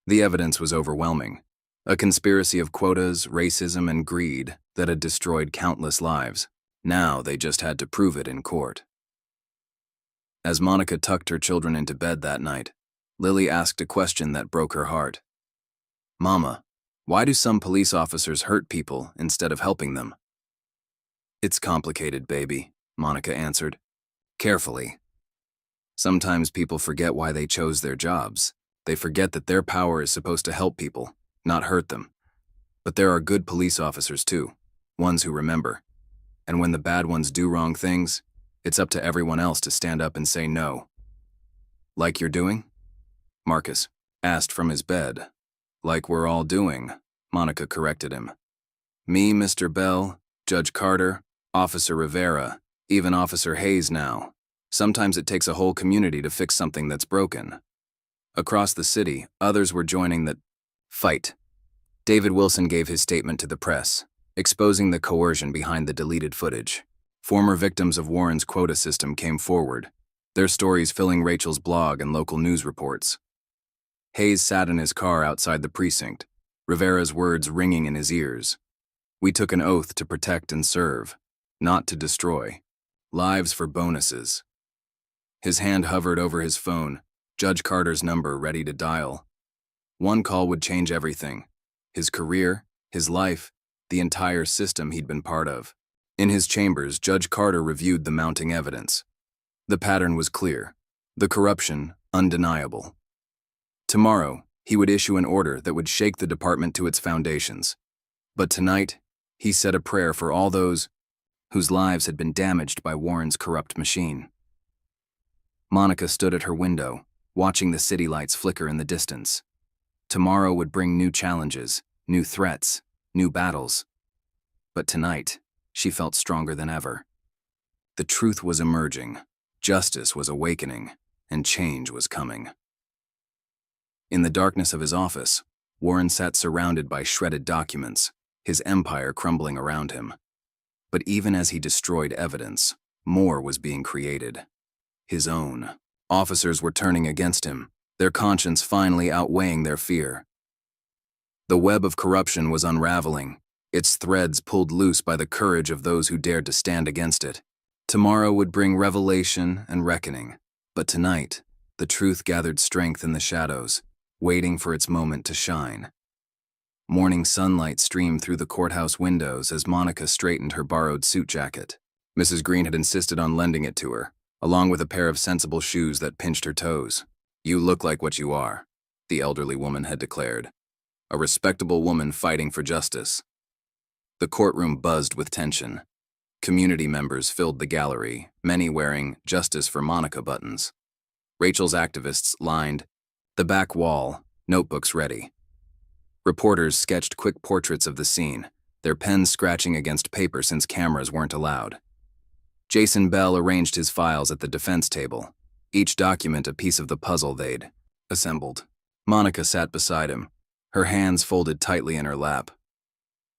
Speaker 1: The evidence was overwhelming. A conspiracy of quotas, racism, and greed that had destroyed countless lives. Now they just had to prove it in court. As Monica tucked her children into bed that night, Lily asked a question that broke her heart. "Mama, why do some police officers hurt people instead of helping them?" "It's complicated, baby," Monica answered, carefully. "Sometimes people forget why they chose their jobs. They forget that their power is supposed to help people, not hurt them. But there are good police officers too, ones who remember. And when the bad ones do wrong things, it's up to everyone else to stand up and say no." "Like you're doing?" Marcus asked from his bed. "Like we're all doing," Monica corrected him. "Me, Mr. Bell, Judge Carter, Officer Rivera, even Officer Hayes now. Sometimes it takes a whole community to fix something that's broken." Across the city, others were joining the fight. David Wilson gave his statement to the press, exposing the coercion behind the deleted footage. Former victims of Warren's quota system came forward, their stories filling Rachel's blog and local news reports. Hayes sat in his car outside the precinct, Rivera's words ringing in his ears. "We took an oath to protect and serve, not to destroy. Lives for bonuses." His hand hovered over his phone, Judge Carter's number ready to dial. One call would change everything. His career, his life, the entire system he'd been part of. In his chambers, Judge Carter reviewed the mounting evidence. The pattern was clear, the corruption undeniable. Tomorrow, he would issue an order that would shake the department to its foundations. But tonight, he said a prayer for all those whose lives had been damaged by Warren's corrupt machine. Monica stood at her window, watching the city lights flicker in the distance. Tomorrow would bring new challenges, new threats, new battles. But tonight, she felt stronger than ever. The truth was emerging, justice was awakening, and change was coming. In the darkness of his office, Warren sat surrounded by shredded documents, his empire crumbling around him. But even as he destroyed evidence, more was being created. His own. Officers were turning against him, their conscience finally outweighing their fear. The web of corruption was unraveling, its threads pulled loose by the courage of those who dared to stand against it. Tomorrow would bring revelation and reckoning, but tonight, the truth gathered strength in the shadows, waiting for its moment to shine. Morning sunlight streamed through the courthouse windows as Monica straightened her borrowed suit jacket. Mrs. Green had insisted on lending it to her, along with a pair of sensible shoes that pinched her toes. "You look like what you are," the elderly woman had declared. "A respectable woman fighting for justice." The courtroom buzzed with tension. Community members filled the gallery, many wearing "Justice for Monica" buttons. Rachel's activists lined the back wall, notebooks ready. Reporters sketched quick portraits of the scene, their pens scratching against paper since cameras weren't allowed. Jason Bell arranged his files at the defense table, each document a piece of the puzzle they'd assembled. Monica sat beside him, her hands folded tightly in her lap.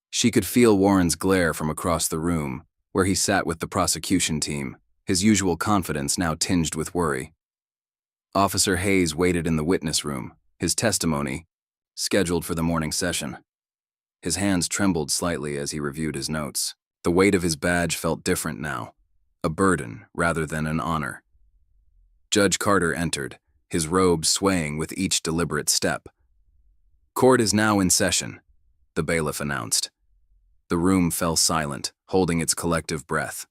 Speaker 1: She could feel Warren's glare from across the room, where he sat with the prosecution team, his usual confidence now tinged with worry. Officer Hayes waited in the witness room, his testimony scheduled for the morning session. His hands trembled slightly as he reviewed his notes. The weight of his badge felt different now, a burden rather than an honor. Judge Carter entered, his robe swaying with each deliberate step. "Court is now in session," the bailiff announced. The room fell silent, holding its collective breath.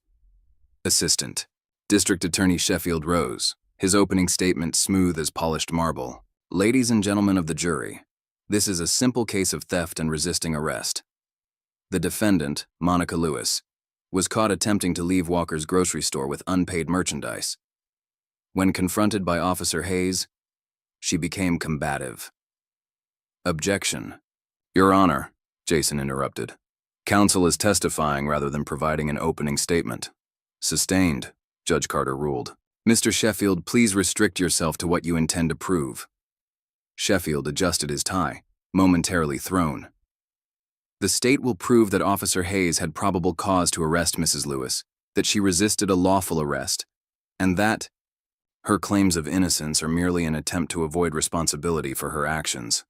Speaker 1: Assistant District Attorney Sheffield rose, his opening statement smooth as polished marble. "Ladies and gentlemen of the jury, this is a simple case of theft and resisting arrest. The defendant, Monica Lewis, was caught attempting to leave Walker's grocery store with unpaid merchandise. When confronted by Officer Hayes, she became combative." "Objection." "Your Honor," Jason interrupted. "Counsel is testifying rather than providing an opening statement." "Sustained," Judge Carter ruled. "Mr. Sheffield, please restrict yourself to what you intend to prove." Sheffield adjusted his tie, momentarily thrown. The state will prove that Officer Hayes had probable cause to arrest Mrs. Lewis, that she resisted a lawful arrest, and that her claims of innocence are merely an attempt to avoid responsibility for her actions.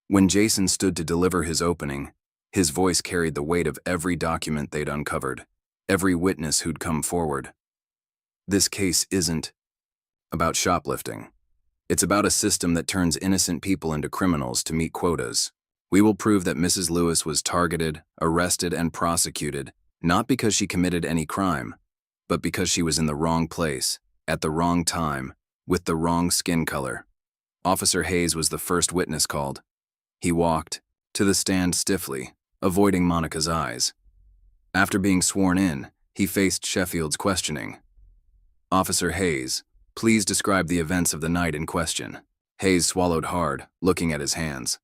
Speaker 1: When Jason stood to deliver his opening, his voice carried the weight of every document they'd uncovered, every witness who'd come forward. This case isn't about shoplifting. It's about a system that turns innocent people into criminals to meet quotas. We will prove that Mrs. Lewis was targeted, arrested, and prosecuted, not because she committed any crime, but because she was in the wrong place, at the wrong time, with the wrong skin color. Officer Hayes was the first witness called. He walked to the stand stiffly, avoiding Monica's eyes. After being sworn in, he faced Sheffield's questioning. Officer Hayes, please describe the events of the night in question. Hayes swallowed hard, looking at his hands.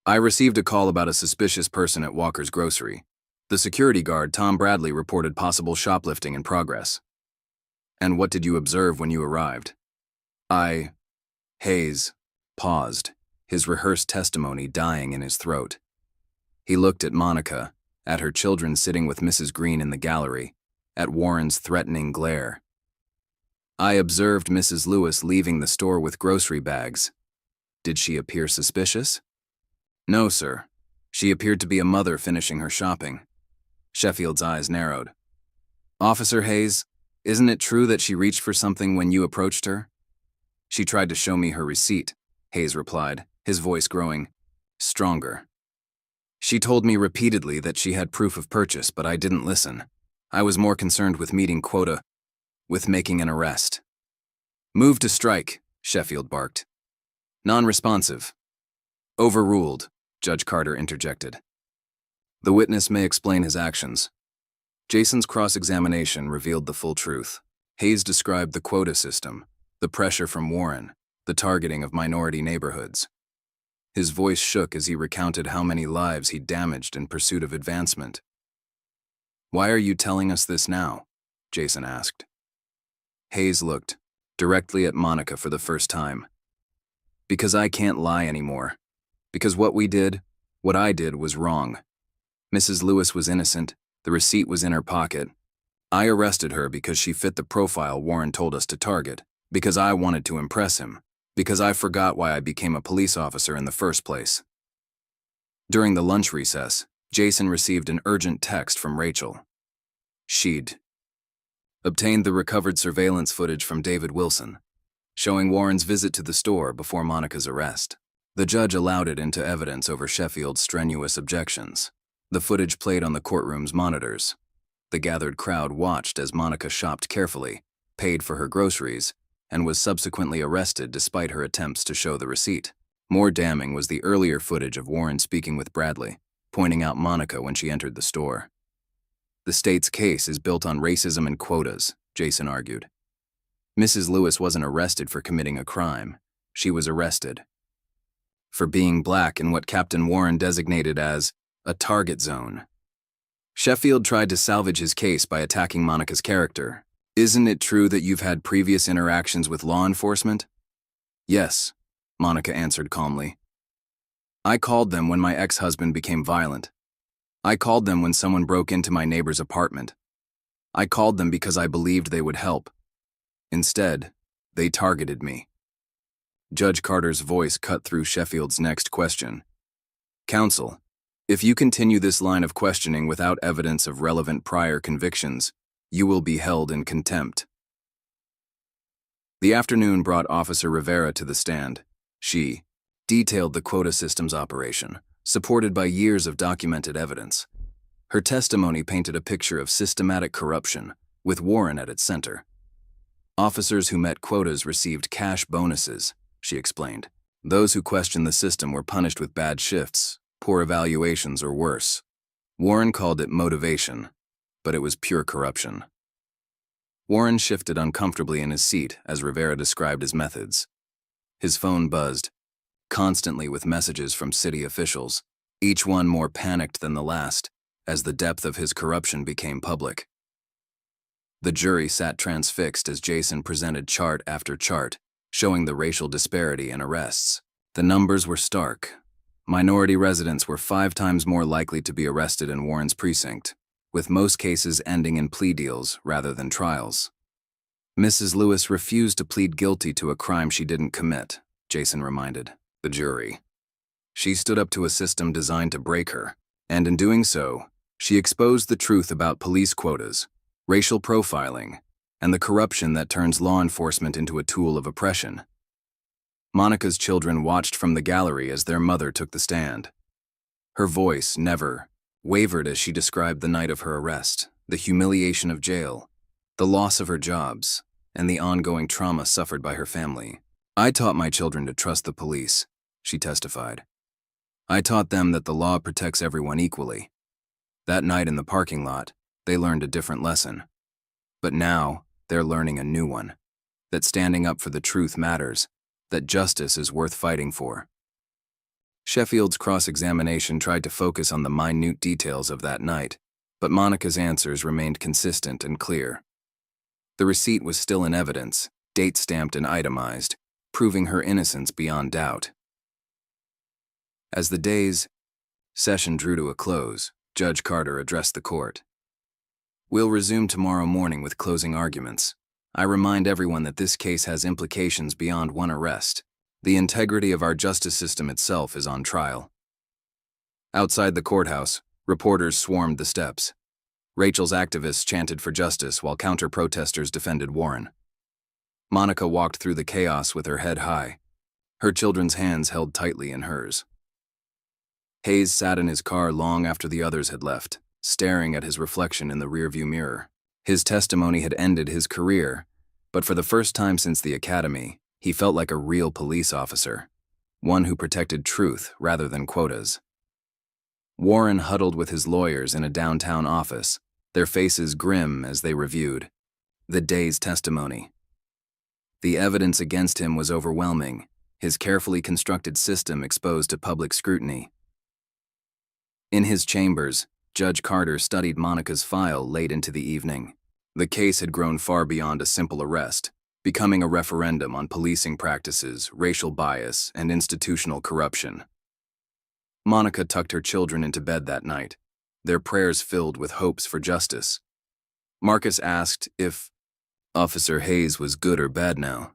Speaker 1: I received a call about a suspicious person at Walker's Grocery. The security guard, Tom Bradley, reported possible shoplifting in progress. And what did you observe when you arrived? Hayes paused, his rehearsed testimony dying in his throat. He looked at Monica, at her children sitting with Mrs. Green in the gallery, at Warren's threatening glare. I observed Mrs. Lewis leaving the store with grocery bags. Did she appear suspicious? No, sir. She appeared to be a mother finishing her shopping. Sheffield's eyes narrowed. Officer Hayes, isn't it true that she reached for something when you approached her? She tried to show me her receipt, Hayes replied, his voice growing stronger. She told me repeatedly that she had proof of purchase, but I didn't listen. I was more concerned with meeting quota, with making an arrest. Move to strike, Sheffield barked. Non-responsive. Overruled, Judge Carter interjected. The witness may explain his actions. Jason's cross-examination revealed the full truth. Hayes described the quota system, the pressure from Warren, the targeting of minority neighborhoods. His voice shook as he recounted how many lives he'd damaged in pursuit of advancement. Why are you telling us this now? Jason asked. Hayes looked directly at Monica for the first time. Because I can't lie anymore. Because what I did was wrong. Mrs. Lewis was innocent. The receipt was in her pocket. I arrested her because she fit the profile Warren told us to target, because I wanted to impress him, because I forgot why I became a police officer in the first place. During the lunch recess, Jason received an urgent text from Rachel. She'd obtained the recovered surveillance footage from David Wilson, showing Warren's visit to the store before Monica's arrest. The judge allowed it into evidence over Sheffield's strenuous objections. The footage played on the courtroom's monitors. The gathered crowd watched as Monica shopped carefully, paid for her groceries, and was subsequently arrested despite her attempts to show the receipt. More damning was the earlier footage of Warren speaking with Bradley, pointing out Monica when she entered the store. The state's case is built on racism and quotas, Jason argued. Mrs. Lewis wasn't arrested for committing a crime. She was arrested for being black in what Captain Warren designated as a target zone. Sheffield tried to salvage his case by attacking Monica's character. Isn't it true that you've had previous interactions with law enforcement? Yes, Monica answered calmly. I called them when my ex-husband became violent. I called them when someone broke into my neighbor's apartment. I called them because I believed they would help. Instead, they targeted me. Judge Carter's voice cut through Sheffield's next question. Counsel, if you continue this line of questioning without evidence of relevant prior convictions, you will be held in contempt. The afternoon brought Officer Rivera to the stand. She detailed the quota system's operation, supported by years of documented evidence. Her testimony painted a picture of systematic corruption, with Warren at its center. Officers who met quotas received cash bonuses, she explained. Those who questioned the system were punished with bad shifts, poor evaluations, or worse. Warren called it motivation, but it was pure corruption. Warren shifted uncomfortably in his seat as Rivera described his methods. His phone buzzed, constantly with messages from city officials, each one more panicked than the last, as the depth of his corruption became public. The jury sat transfixed as Jason presented chart after chart, showing the racial disparity in arrests, The numbers were stark. Minority residents were 5 times more likely to be arrested in Warren's precinct, with most cases ending in plea deals rather than trials. Mrs. Lewis refused to plead guilty to a crime she didn't commit, Jason reminded the jury. She stood up to a system designed to break her, and in doing so, she exposed the truth about police quotas, racial profiling, and the corruption that turns law enforcement into a tool of oppression. Monica's children watched from the gallery as their mother took the stand. Her voice never wavered as she described the night of her arrest, the humiliation of jail, the loss of her jobs, and the ongoing trauma suffered by her family. "I taught my children to trust the police," she testified. "I taught them that the law protects everyone equally. That night in the parking lot, they learned a different lesson. But now, they're learning a new one. That standing up for the truth matters, that justice is worth fighting for." Sheffield's cross-examination tried to focus on the minute details of that night, but Monica's answers remained consistent and clear. The receipt was still in evidence, date-stamped and itemized, proving her innocence beyond doubt. As the day's session drew to a close, Judge Carter addressed the court. "We'll resume tomorrow morning with closing arguments. I remind everyone that this case has implications beyond one arrest. The integrity of our justice system itself is on trial." Outside the courthouse, reporters swarmed the steps. Rachel's activists chanted for justice while counter-protesters defended Warren. Monica walked through the chaos with her head high, her children's hands held tightly in hers. Hayes sat in his car long after the others had left, staring at his reflection in the rearview mirror. His testimony had ended his career, but for the first time since the academy, he felt like a real police officer, one who protected truth rather than quotas. Warren huddled with his lawyers in a downtown office, their faces grim as they reviewed the day's testimony. The evidence against him was overwhelming, his carefully constructed system exposed to public scrutiny. In his chambers, Judge Carter studied Monica's file late into the evening. The case had grown far beyond a simple arrest, becoming a referendum on policing practices, racial bias, and institutional corruption. Monica tucked her children into bed that night, their prayers filled with hopes for justice. Marcus asked if Officer Hayes was good or bad now.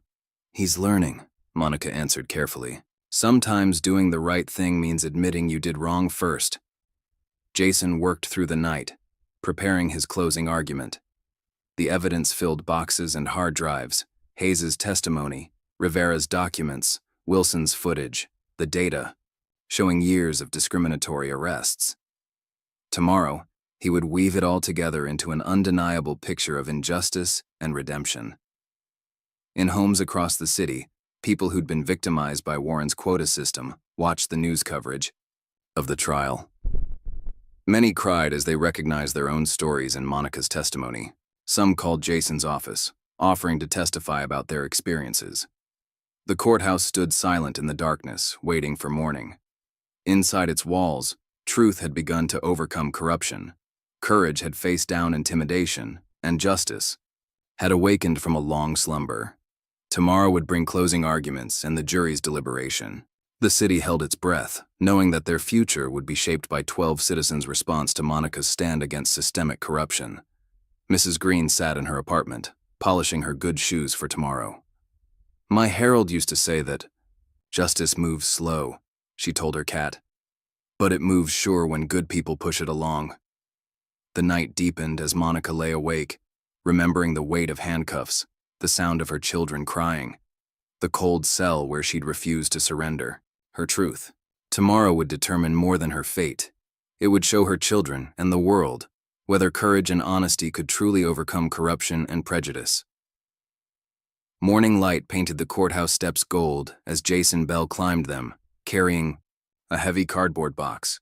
Speaker 1: "He's learning," Monica answered carefully. "Sometimes doing the right thing means admitting you did wrong first." Jason worked through the night, preparing his closing argument. The evidence filled boxes and hard drives, Hayes' testimony, Rivera's documents, Wilson's footage, the data, showing years of discriminatory arrests. Tomorrow, he would weave it all together into an undeniable picture of injustice and redemption. In homes across the city, people who'd been victimized by Warren's quota system watched the news coverage of the trial. Many cried as they recognized their own stories in Monica's testimony. Some called Jason's office, offering to testify about their experiences. The courthouse stood silent in the darkness, waiting for morning. Inside its walls, truth had begun to overcome corruption. Courage had faced down intimidation, and justice had awakened from a long slumber. Tomorrow would bring closing arguments and the jury's deliberation. The city held its breath, knowing that their future would be shaped by 12 citizens' response to Monica's stand against systemic corruption. Mrs. Green sat in her apartment, polishing her good shoes for tomorrow. "My Harold used to say that justice moves slow," she told her cat. "But it moves sure when good people push it along." The night deepened as Monica lay awake, remembering the weight of handcuffs, the sound of her children crying, the cold cell where she'd refused to surrender. Her truth. Tomorrow would determine more than her fate. It would show her children and the world whether courage and honesty could truly overcome corruption and prejudice. Morning light painted the courthouse steps gold as Jason Bell climbed them, carrying a heavy cardboard box.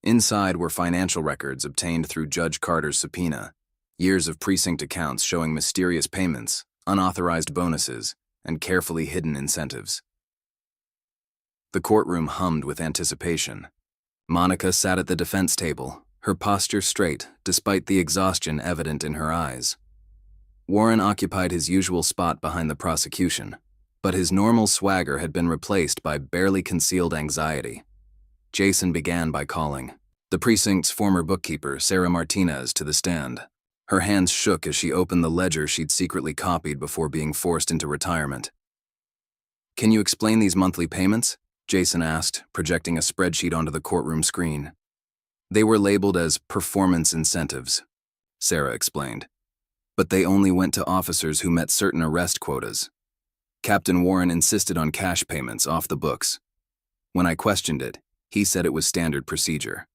Speaker 1: Inside were financial records obtained through Judge Carter's subpoena, years of precinct accounts showing mysterious payments, unauthorized bonuses, and carefully hidden incentives. The courtroom hummed with anticipation. Monica sat at the defense table, her posture straight despite the exhaustion evident in her eyes. Warren occupied his usual spot behind the prosecution, But his normal swagger had been replaced by barely concealed anxiety. Jason began by calling the precinct's former bookkeeper, Sarah Martinez, to the stand. Her hands shook as she opened the ledger she'd secretly copied before being forced into retirement. "Can you explain these monthly payments?" Jason asked, projecting a spreadsheet onto the courtroom screen. "They were labeled as performance incentives," Sarah explained. "But they only went to officers who met certain arrest quotas. Captain Warren insisted on cash payments off the books. When I questioned it, he said it was standard procedure."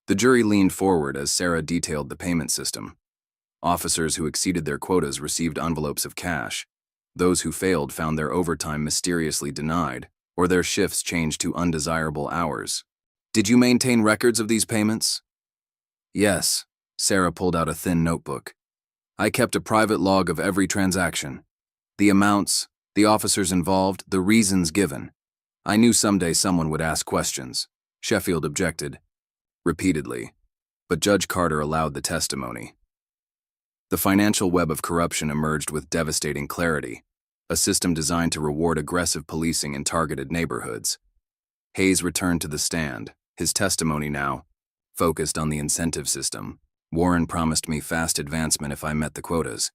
Speaker 1: The jury leaned forward as Sarah detailed the payment system. Officers who exceeded their quotas received envelopes of cash. Those who failed found their overtime mysteriously denied, or their shifts changed to undesirable hours. "Did you maintain records of these payments?" "Yes." Sarah pulled out a thin notebook. "I kept a private log of every transaction. The amounts, the officers involved, the reasons given. I knew someday someone would ask questions." Sheffield objected repeatedly, but Judge Carter allowed the testimony. The financial web of corruption emerged with devastating clarity, a system designed to reward aggressive policing in targeted neighborhoods. Hayes returned to the stand, his testimony now focused on the incentive system. "Warren promised me fast advancement if I met the quotas.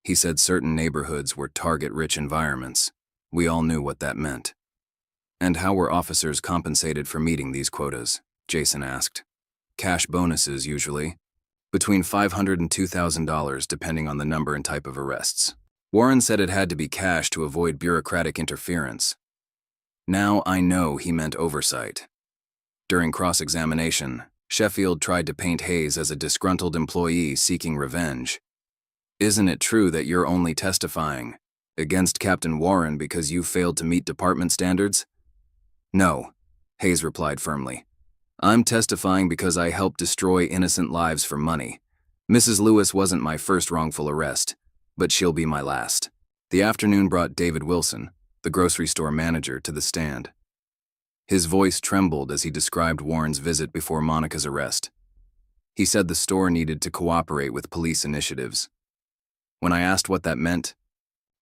Speaker 1: He said certain neighborhoods were target-rich environments. We all knew what that meant." "And how were officers compensated for meeting these quotas?" Jason asked. "Cash bonuses, usually. Between $500 and $2,000, depending on the number and type of arrests. Warren said it had to be cash to avoid bureaucratic interference. Now I know he meant oversight." During cross-examination, Sheffield tried to paint Hayes as a disgruntled employee seeking revenge. "Isn't it true that you're only testifying against Captain Warren because you failed to meet department standards?" "No," Hayes replied firmly. "I'm testifying because I helped destroy innocent lives for money. Mrs. Lewis wasn't my first wrongful arrest, but she'll be my last." The afternoon brought David Wilson, the grocery store manager, to the stand. His voice trembled as he described Warren's visit before Monica's arrest. He said the store needed to cooperate with police initiatives. When I asked what that meant,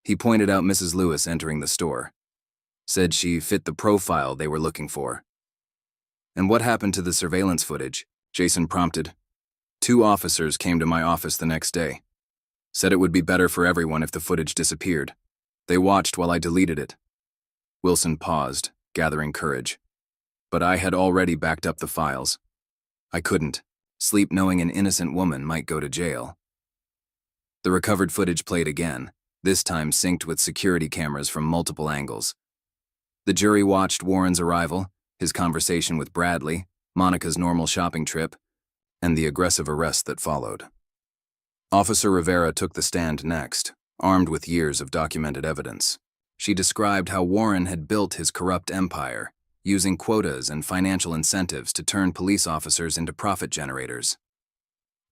Speaker 1: he pointed out Mrs. Lewis entering the store. Said she fit the profile they were looking for. "And what happened to the surveillance footage?" Jason prompted. "2 officers came to my office the next day. Said it would be better for everyone if the footage disappeared. They watched while I deleted it." Wilson paused, gathering courage. "But I had already backed up the files. I couldn't sleep knowing an innocent woman might go to jail." The recovered footage played again, this time synced with security cameras from multiple angles. The jury watched Warren's arrival, his conversation with Bradley, Monica's normal shopping trip, and the aggressive arrest that followed. Officer Rivera took the stand next, armed with years of documented evidence. She described how Warren had built his corrupt empire, using quotas and financial incentives to turn police officers into profit generators.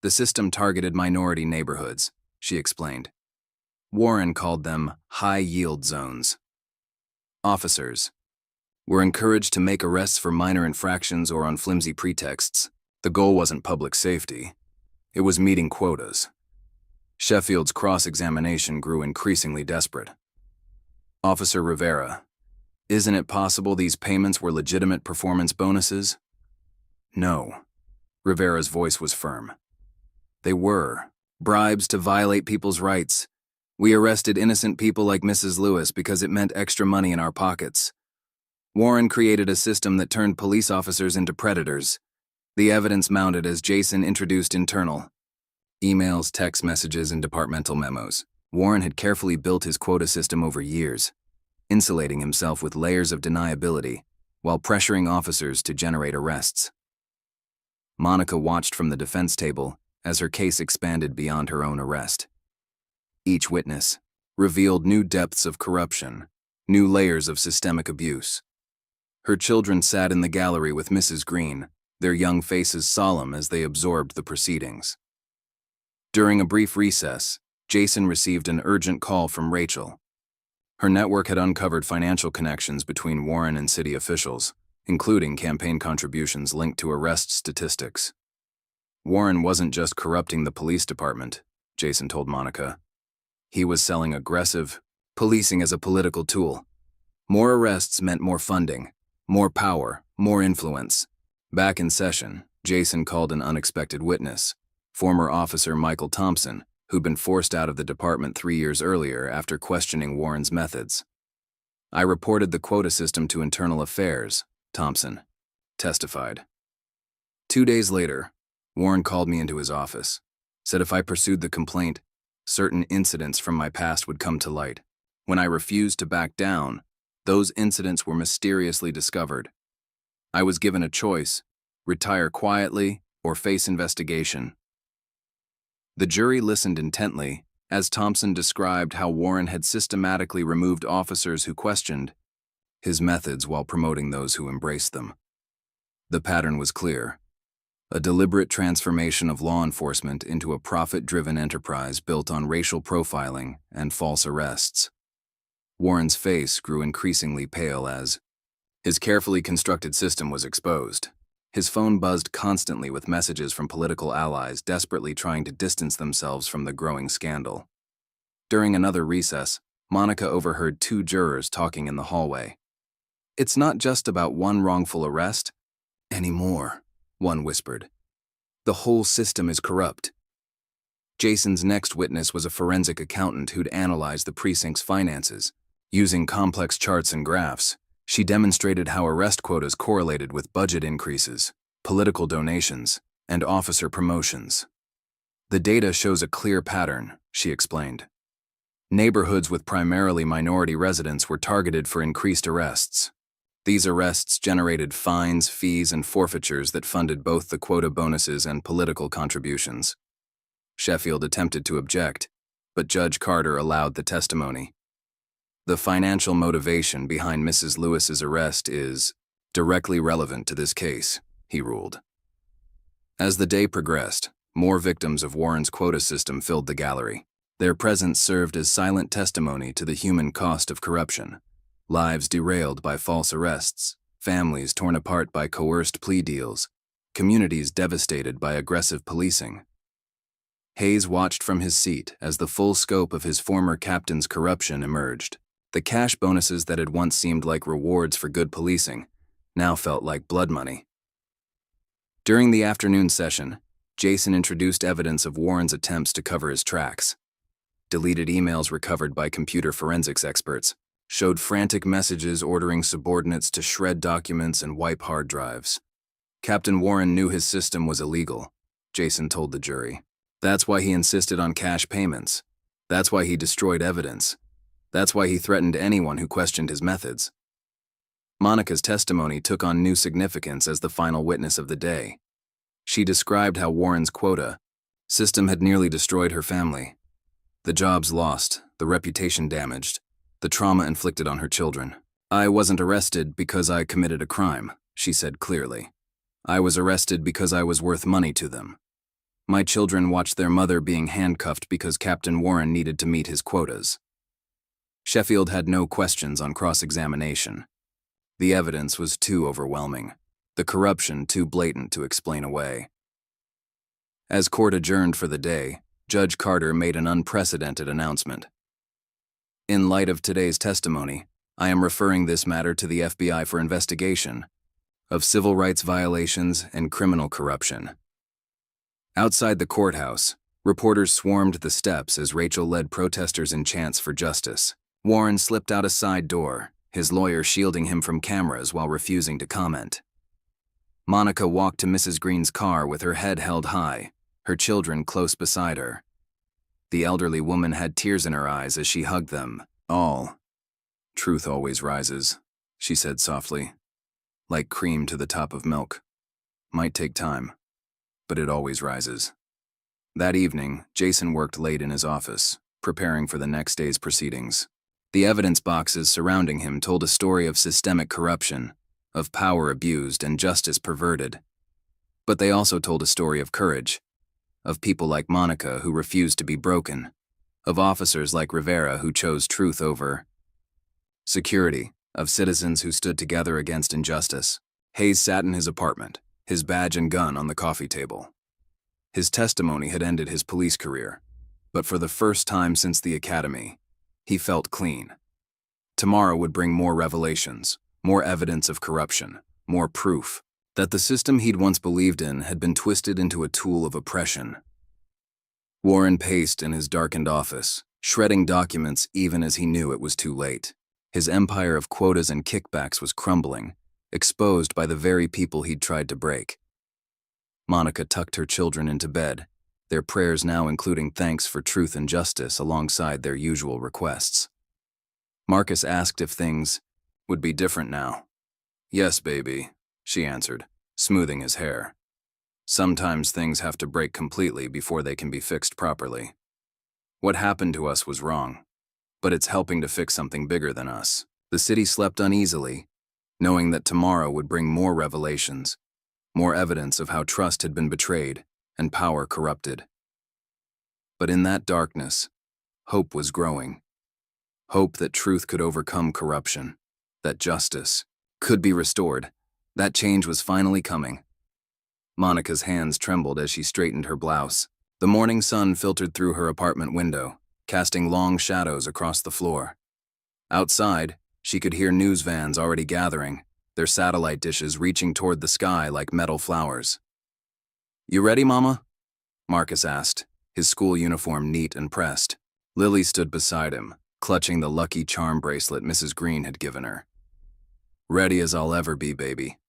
Speaker 1: "The system targeted minority neighborhoods," she explained. Warren called them high-yield zones. Officers were encouraged to make arrests for minor infractions or on flimsy pretexts. The goal wasn't public safety. It was meeting quotas. Sheffield's cross-examination grew increasingly desperate. "Officer Rivera, isn't it possible these payments were legitimate performance bonuses?" "No." Rivera's voice was firm. "They were. Bribes to violate people's rights. We arrested innocent people like Mrs. Lewis because it meant extra money in our pockets. Warren created a system that turned police officers into predators. The evidence mounted as Jason introduced internal emails, text messages, and departmental memos. Warren had carefully built his quota system over years, insulating himself with layers of deniability while pressuring officers to generate arrests." Monica watched from the defense table as her case expanded beyond her own arrest. Each witness revealed new depths of corruption, new layers of systemic abuse. Her children sat in the gallery with Mrs. Green, their young faces solemn as they absorbed the proceedings. During a brief recess, Jason received an urgent call from Rachel. Her network had uncovered financial connections between Warren and city officials, including campaign contributions linked to arrest statistics. Warren wasn't just corrupting the police department, Jason told Monica. He was selling aggressive, Policing as a political tool. More arrests meant more funding, more power, more influence. Back in session, Jason called an unexpected witness, former officer Michael Thompson, who'd been forced out of the department 3 years earlier after questioning Warren's methods. "I reported the quota system to Internal Affairs," Thompson testified. 2 days later, Warren called me into his office, said if I pursued the complaint, certain incidents from my past would come to light. When I refused to back down, those incidents were mysteriously discovered. I was given a choice: retire quietly or face investigation. The jury listened intently as Thompson described how Warren had systematically removed officers who questioned his methods while promoting those who embraced them. The pattern was clear: a deliberate transformation of law enforcement into a profit-driven enterprise built on racial profiling and false arrests. Warren's face grew increasingly pale as his carefully constructed system was exposed. His phone buzzed constantly with messages from political allies desperately trying to distance themselves from the growing scandal. During another recess, Monica overheard 2 jurors talking in the hallway. "It's not just about one wrongful arrest anymore," one whispered. "The whole system is corrupt." Jason's next witness was a forensic accountant who'd analyzed the precinct's finances. Using complex charts and graphs, she demonstrated how arrest quotas correlated with budget increases, political donations, and officer promotions. "The data shows a clear pattern," she explained. Neighborhoods with primarily minority residents were targeted for increased arrests. These arrests generated fines, fees, and forfeitures that funded both the quota bonuses and political contributions. Sheffield attempted to object, but Judge Carter allowed the testimony. "The financial motivation behind Mrs. Lewis's arrest is directly relevant to this case," he ruled. As the day progressed, more victims of Warren's quota system filled the gallery. Their presence served as silent testimony to the human cost of corruption. Lives derailed by false arrests, families torn apart by coerced plea deals, communities devastated by aggressive policing. Hayes watched from his seat as the full scope of his former captain's corruption emerged. The cash bonuses that had once seemed like rewards for good policing now felt like blood money. During the afternoon session, Jason introduced evidence of Warren's attempts to cover his tracks. Deleted emails recovered by computer forensics experts showed frantic messages ordering subordinates to shred documents and wipe hard drives. Captain Warren knew his system was illegal, Jason told the jury. That's why he insisted on cash payments. That's why he destroyed evidence. That's why he threatened anyone who questioned his methods. Monica's testimony took on new significance as the final witness of the day. She described how Warren's quota system had nearly destroyed her family. The jobs lost, the reputation damaged, the trauma inflicted on her children. "I wasn't arrested because I committed a crime," she said clearly. "I was arrested because I was worth money to them. My children watched their mother being handcuffed because Captain Warren needed to meet his quotas." Sheffield had no questions on cross-examination. The evidence was too overwhelming, the corruption too blatant to explain away. As court adjourned for the day, Judge Carter made an unprecedented announcement. "In light of today's testimony, I am referring this matter to the FBI for investigation of civil rights violations and criminal corruption." Outside the courthouse, reporters swarmed the steps as Rachel led protesters in chants for justice. Warren slipped out a side door, his lawyer shielding him from cameras while refusing to comment. Monica walked to Mrs. Green's car with her head held high, her children close beside her. The elderly woman had tears in her eyes as she hugged them. "All truth always rises," she said softly, "like cream to the top of milk. Might take time, but it always rises." That evening, Jason worked late in his office, preparing for the next day's proceedings. The evidence boxes surrounding him told a story of systemic corruption, of power abused and justice perverted. But they also told a story of courage, of people like Monica who refused to be broken, of officers like Rivera who chose truth over security, of citizens who stood together against injustice. Hayes sat in his apartment, his badge and gun on the coffee table. His testimony had ended his police career, but for the first time since the academy, He felt clean. Tomorrow would bring more revelations, more evidence of corruption, more proof that the system he'd once believed in had been twisted into a tool of oppression. Warren paced in his darkened office, shredding documents even as he knew it was too late. His empire of quotas and kickbacks was crumbling, exposed by the very people he'd tried to break. Monica tucked her children into bed, their prayers now including thanks for truth and justice alongside their usual requests. Marcus asked if things would be different now. "Yes, baby," she answered, smoothing his hair. "Sometimes things have to break completely before they can be fixed properly. What happened to us was wrong, but it's helping to fix something bigger than us." The city slept uneasily, knowing that tomorrow would bring more revelations, more evidence of how trust had been betrayed and power corrupted. But in that darkness, hope was growing. Hope that truth could overcome corruption, that justice could be restored. That change was finally coming. Monica's hands trembled as she straightened her blouse. The morning sun filtered through her apartment window, casting long shadows across the floor. Outside, she could hear news vans already gathering, their satellite dishes reaching toward the sky like metal flowers. "You ready, Mama?" Marcus asked, his school uniform neat and pressed. Lily stood beside him, clutching the lucky charm bracelet Mrs. Green had given her. "Ready as I'll ever be, baby."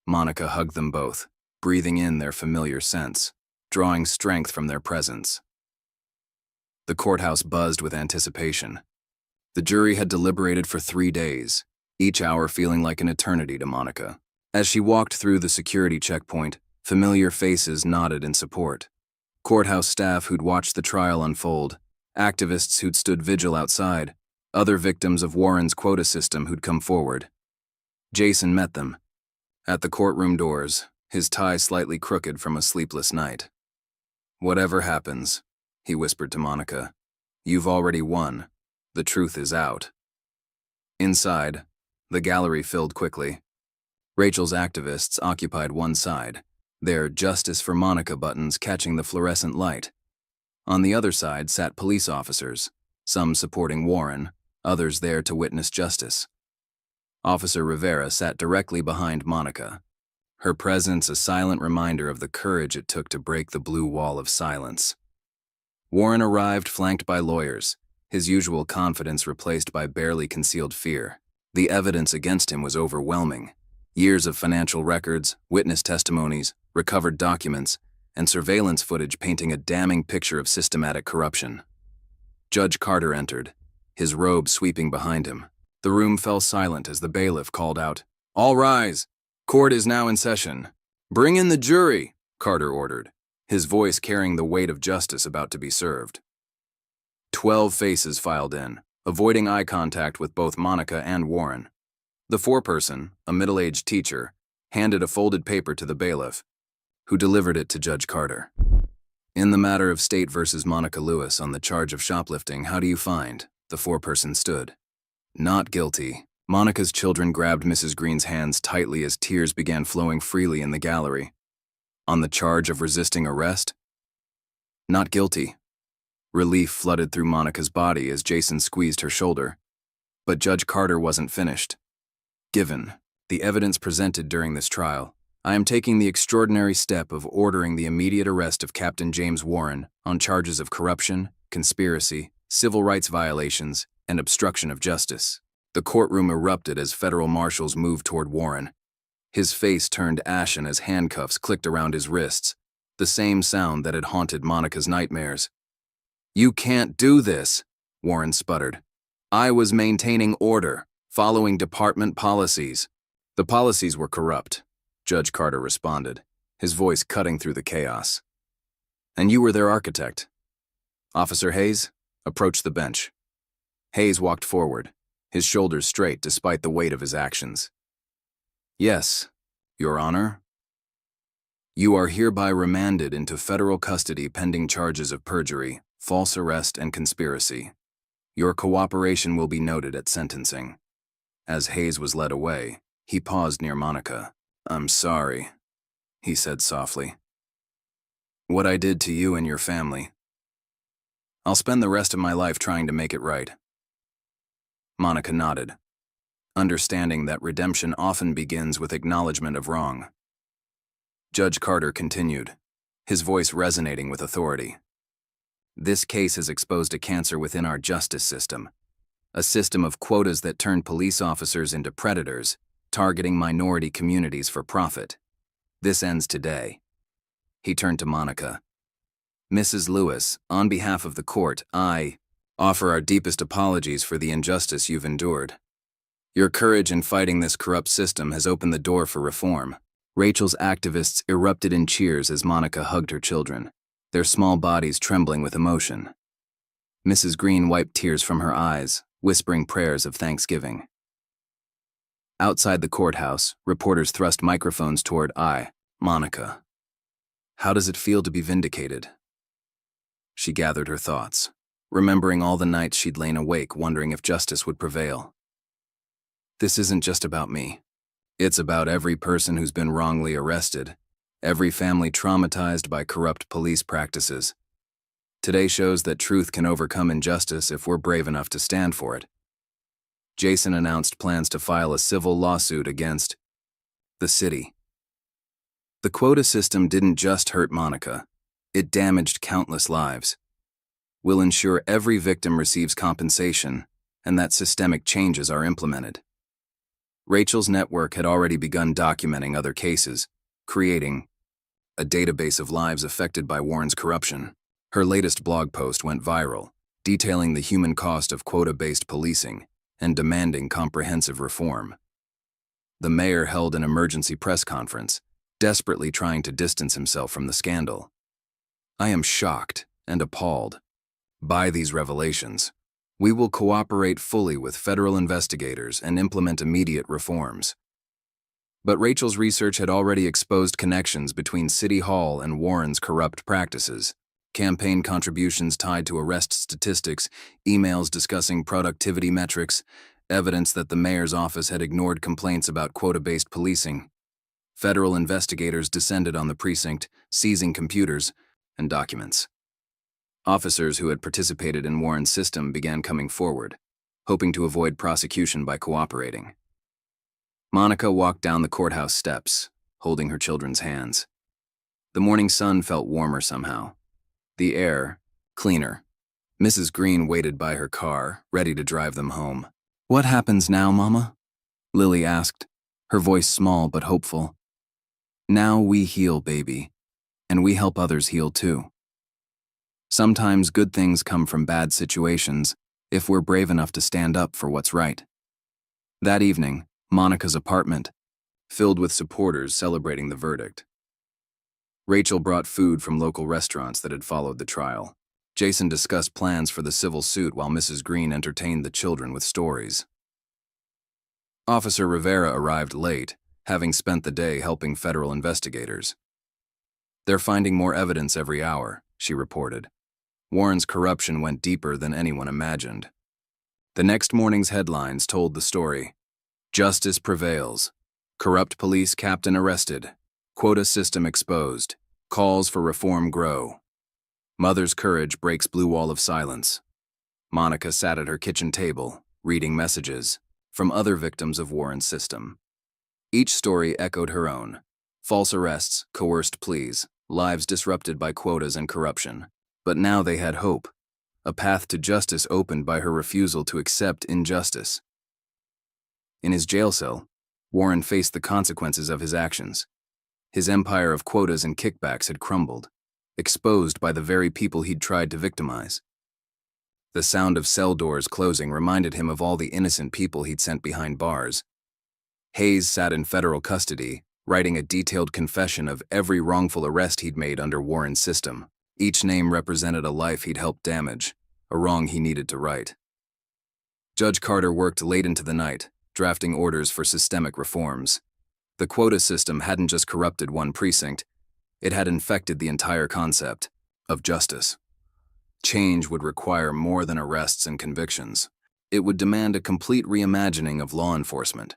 Speaker 1: Monica hugged them both, breathing in their familiar scents, drawing strength from their presence. The courthouse buzzed with anticipation. The jury had deliberated for 3 days, each hour feeling like an eternity to Monica. As she walked through the security checkpoint, familiar faces nodded in support. Courthouse staff who'd watched the trial unfold, activists who'd stood vigil outside, other victims of Warren's quota system who'd come forward. Jason met them at the courtroom doors, his tie slightly crooked from a sleepless night. "Whatever happens," he whispered to Monica, "you've already won. The truth is out." Inside, the gallery filled quickly. Rachel's activists occupied one side, their Justice for Monica buttons catching the fluorescent light. On the other side sat police officers, some supporting Warren, others there to witness justice. Officer Rivera sat directly behind Monica, her presence a silent reminder of the courage it took to break the blue wall of silence. Warren arrived flanked by lawyers, his usual confidence replaced by barely concealed fear. The evidence against him was overwhelming. Years of financial records, witness testimonies, recovered documents, and surveillance footage painting a damning picture of systematic corruption. Judge Carter entered, his robe sweeping behind him. The room fell silent as the bailiff called out, "All rise! Court is now in session. Bring in the jury," Carter ordered, his voice carrying the weight of justice about to be served. 12 faces filed in, avoiding eye contact with both Monica and Warren. The foreperson, a middle-aged teacher, handed a folded paper to the bailiff, who delivered it to Judge Carter. "In the matter of State versus Monica Lewis on the charge of shoplifting, how do you find?" The foreperson stood. "Not guilty." Monica's children grabbed Mrs. Green's hands tightly as tears began flowing freely in the gallery. "On the charge of resisting arrest?" "Not guilty." Relief flooded through Monica's body as Jason squeezed her shoulder. But Judge Carter wasn't finished. "Given the evidence presented during this trial, I am taking the extraordinary step of ordering the immediate arrest of Captain James Warren on charges of corruption, conspiracy, civil rights violations, and obstruction of justice." The courtroom erupted as federal marshals moved toward Warren. His face turned ashen as handcuffs clicked around his wrists, the same sound that had haunted Monica's nightmares. "You can't do this," Warren sputtered. "I was maintaining order, following department policies." "The policies were corrupt," Judge Carter responded, his voice cutting through the chaos. "And you were their architect." Officer Hayes approached the bench. Hayes walked forward, his shoulders straight despite the weight of his actions. "Yes, Your Honor. You are hereby remanded into federal custody pending charges of perjury, false arrest, and conspiracy. Your cooperation will be noted at sentencing." As Hayes was led away, he paused near Monica. "I'm sorry," he said softly. "What I did to you and your family." I'll spend the rest of my life trying to make it right. Monica nodded, understanding that redemption often begins with acknowledgement of wrong. Judge Carter continued, his voice resonating with authority. This case has exposed a cancer within our justice system, a system of quotas that turn police officers into predators, targeting minority communities for profit. This ends today. He turned to Monica. Mrs. Lewis, on behalf of the court, I offer our deepest apologies for the injustice you've endured. Your courage in fighting this corrupt system has opened the door for reform. Rachel's activists erupted in cheers as Monica hugged her children, their small bodies trembling with emotion. Mrs. Green wiped tears from her eyes, whispering prayers of thanksgiving. Outside the courthouse, reporters thrust microphones toward Monica. How does it feel to be vindicated? She gathered her thoughts, remembering all the nights she'd lain awake wondering if justice would prevail. This isn't just about me. It's about every person who's been wrongly arrested, every family traumatized by corrupt police practices. Today shows that truth can overcome injustice if we're brave enough to stand for it. Jason announced plans to file a civil lawsuit against the city. The quota system didn't just hurt Monica, it damaged countless lives. We'll ensure every victim receives compensation and that systemic changes are implemented. Rachel's network had already begun documenting other cases, creating a database of lives affected by Warren's corruption. Her latest blog post went viral, detailing the human cost of quota-based policing and demanding comprehensive reform. The mayor held an emergency press conference, desperately trying to distance himself from the scandal. I am shocked and appalled by these revelations. We will cooperate fully with federal investigators and implement immediate reforms. But Rachel's research had already exposed connections between City Hall and Warren's corrupt practices. Campaign contributions tied to arrest statistics, emails discussing productivity metrics, evidence that the mayor's office had ignored complaints about quota-based policing. Federal investigators descended on the precinct, seizing computers and documents. Officers who had participated in Warren's system began coming forward, hoping to avoid prosecution by cooperating. Monica walked down the courthouse steps, holding her children's hands. The morning sun felt warmer somehow. The air, cleaner. Mrs. Green waited by her car, ready to drive them home. What happens now, Mama? Lily asked, her voice small but hopeful. Now we heal, baby, and we help others heal too. Sometimes good things come from bad situations if we're brave enough to stand up for what's right. That evening, Monica's apartment, filled with supporters celebrating the verdict. Rachel brought food from local restaurants that had followed the trial. Jason discussed plans for the civil suit while Mrs. Green entertained the children with stories. Officer Rivera arrived late, having spent the day helping federal investigators. They're finding more evidence every hour, she reported. Warren's corruption went deeper than anyone imagined. The next morning's headlines told the story. Justice prevails. Corrupt police captain arrested. Quota system exposed. Calls for reform grow. Mother's courage breaks blue wall of silence. Monica sat at her kitchen table, reading messages from other victims of Warren's system. Each story echoed her own. False arrests, coerced pleas, lives disrupted by quotas and corruption. But now they had hope, a path to justice opened by her refusal to accept injustice. In his jail cell, Warren faced the consequences of his actions. His empire of quotas and kickbacks had crumbled, exposed by the very people he'd tried to victimize. The sound of cell doors closing reminded him of all the innocent people he'd sent behind bars. Hayes sat in federal custody, writing a detailed confession of every wrongful arrest he'd made under Warren's system. Each name represented a life he'd helped damage, a wrong he needed to right. Judge Carter worked late into the night, drafting orders for systemic reforms. The quota system hadn't just corrupted one precinct, it had infected the entire concept of justice. Change would require more than arrests and convictions. It would demand a complete reimagining of law enforcement.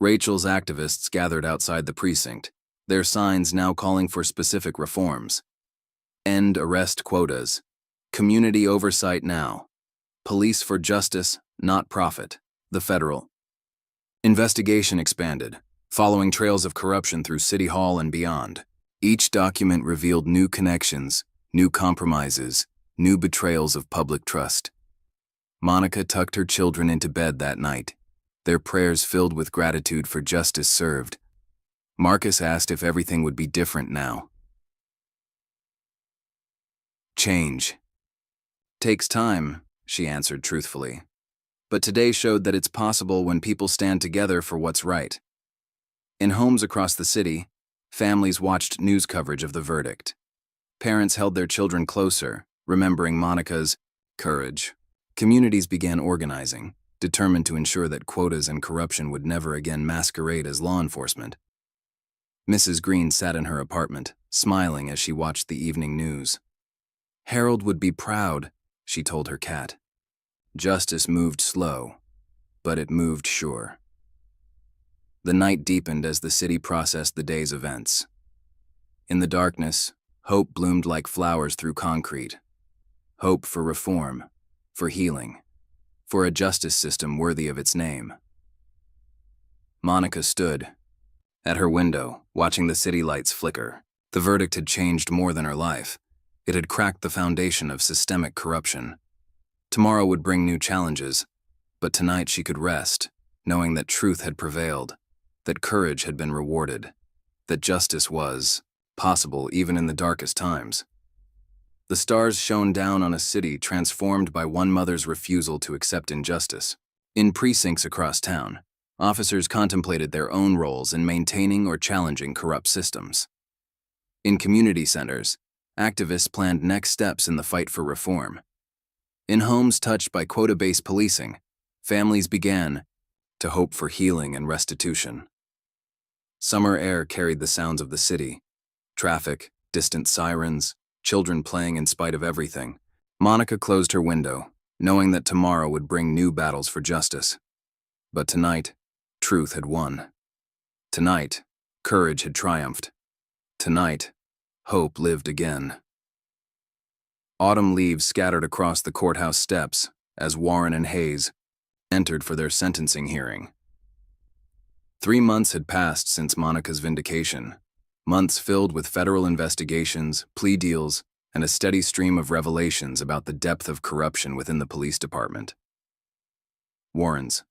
Speaker 1: Rachel's activists gathered outside the precinct, their signs now calling for specific reforms. End arrest quotas. Community oversight now. Police for justice, not profit. The federal investigation expanded, following trails of corruption through City Hall and beyond. Each document revealed new connections, new compromises, new betrayals of public trust. Monica tucked her children into bed that night, their prayers filled with gratitude for justice served. Marcus asked if everything would be different now. Change takes time, she answered truthfully. But today showed that it's possible when people stand together for what's right. In homes across the city, families watched news coverage of the verdict. Parents held their children closer, remembering Monica's courage. Communities began organizing, determined to ensure that quotas and corruption would never again masquerade as law enforcement. Mrs. Green sat in her apartment, smiling as she watched the evening news. Harold would be proud, she told her cat. Justice moved slow, but it moved sure. The night deepened as the city processed the day's events. In the darkness, hope bloomed like flowers through concrete. Hope for reform, for healing, for a justice system worthy of its name. Monica stood at her window, watching the city lights flicker. The verdict had changed more than her life. It had cracked the foundation of systemic corruption. Tomorrow would bring new challenges, but tonight she could rest, knowing that truth had prevailed, that courage had been rewarded, that justice was possible even in the darkest times. The stars shone down on a city transformed by one mother's refusal to accept injustice. In precincts across town, officers contemplated their own roles in maintaining or challenging corrupt systems. In community centers, activists planned next steps in the fight for reform. In homes touched by quota-based policing, families began to hope for healing and restitution. Summer air carried the sounds of the city: traffic, distant sirens, children playing in spite of everything. Monica closed her window, knowing that tomorrow would bring new battles for justice. But tonight, truth had won. Tonight, courage had triumphed. Tonight, hope lived again. Autumn leaves scattered across the courthouse steps as Warren and Hayes entered for their sentencing hearing. 3 months had passed since Monica's vindication, months filled with federal investigations, plea deals, and a steady stream of revelations about the depth of corruption within the police department. Warren's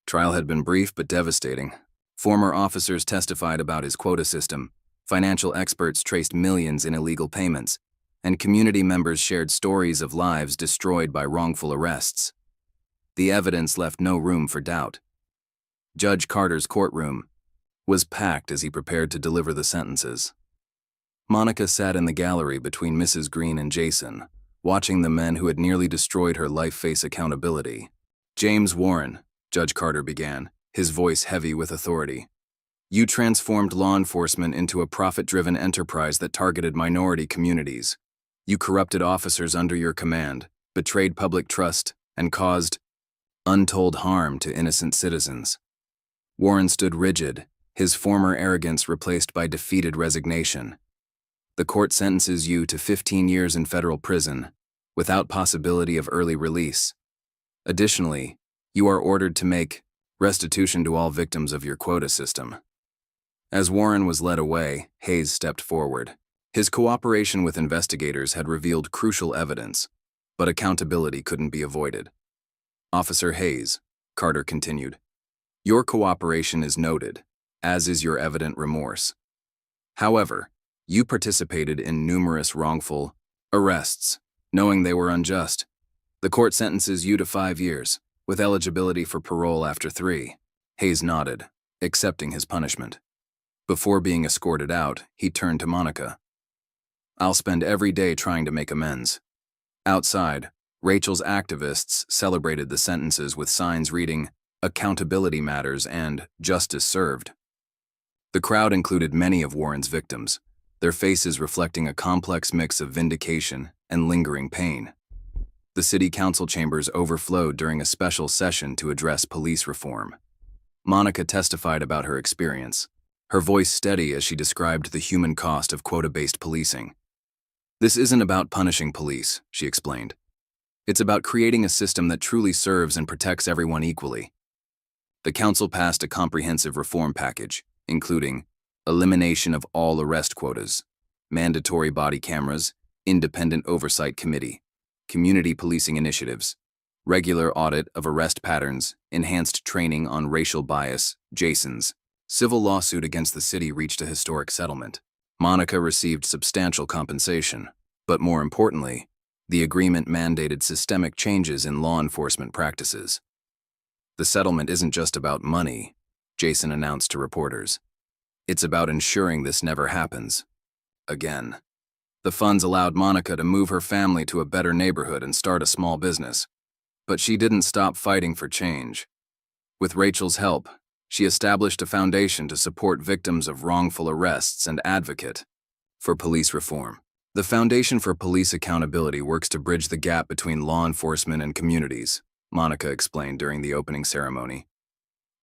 Speaker 1: trial had been brief but devastating. Former officers testified about his quota system, financial experts traced millions in illegal payments, and community members shared stories of lives destroyed by wrongful arrests. The evidence left no room for doubt. Judge Carter's courtroom was packed as he prepared to deliver the sentences. Monica sat in the gallery between Mrs. Green and Jason, watching the men who had nearly destroyed her life face accountability. James Warren, Judge Carter began, his voice heavy with authority. You transformed law enforcement into a profit-driven enterprise that targeted minority communities. You corrupted officers under your command, betrayed public trust, and caused untold harm to innocent citizens. Warren stood rigid, his former arrogance replaced by defeated resignation. The court sentences you to 15 years in federal prison, without possibility of early release. Additionally, you are ordered to make restitution to all victims of your quota system. As Warren was led away, Hayes stepped forward. His cooperation with investigators had revealed crucial evidence, but accountability couldn't be avoided. Officer Hayes, Carter continued, your cooperation is noted, as is your evident remorse. However, you participated in numerous wrongful arrests, knowing they were unjust. The court sentences you to 5 years, with eligibility for parole after 3. Hayes nodded, accepting his punishment. Before being escorted out, he turned to Monica. I'll spend every day trying to make amends. Outside, Rachel's activists celebrated the sentences with signs reading, Accountability Matters and Justice Served. The crowd included many of Warren's victims, their faces reflecting a complex mix of vindication and lingering pain. The city council chambers overflowed during a special session to address police reform. Monica testified about her experience, her voice steady as she described the human cost of quota-based policing. This isn't about punishing police, she explained. It's about creating a system that truly serves and protects everyone equally. The council passed a comprehensive reform package, including elimination of all arrest quotas, mandatory body cameras, independent oversight committee, community policing initiatives, regular audit of arrest patterns, enhanced training on racial bias, JASONs. Civil lawsuit against the city reached a historic settlement. Monica received substantial compensation, but more importantly, the agreement mandated systemic changes in law enforcement practices. The settlement isn't just about money, Jason announced to reporters. It's about ensuring this never happens again. The funds allowed Monica to move her family to a better neighborhood and start a small business. But she didn't stop fighting for change. With Rachel's help, she established a foundation to support victims of wrongful arrests and advocate for police reform. The Foundation for Police Accountability works to bridge the gap between law enforcement and communities, Monica explained during the opening ceremony.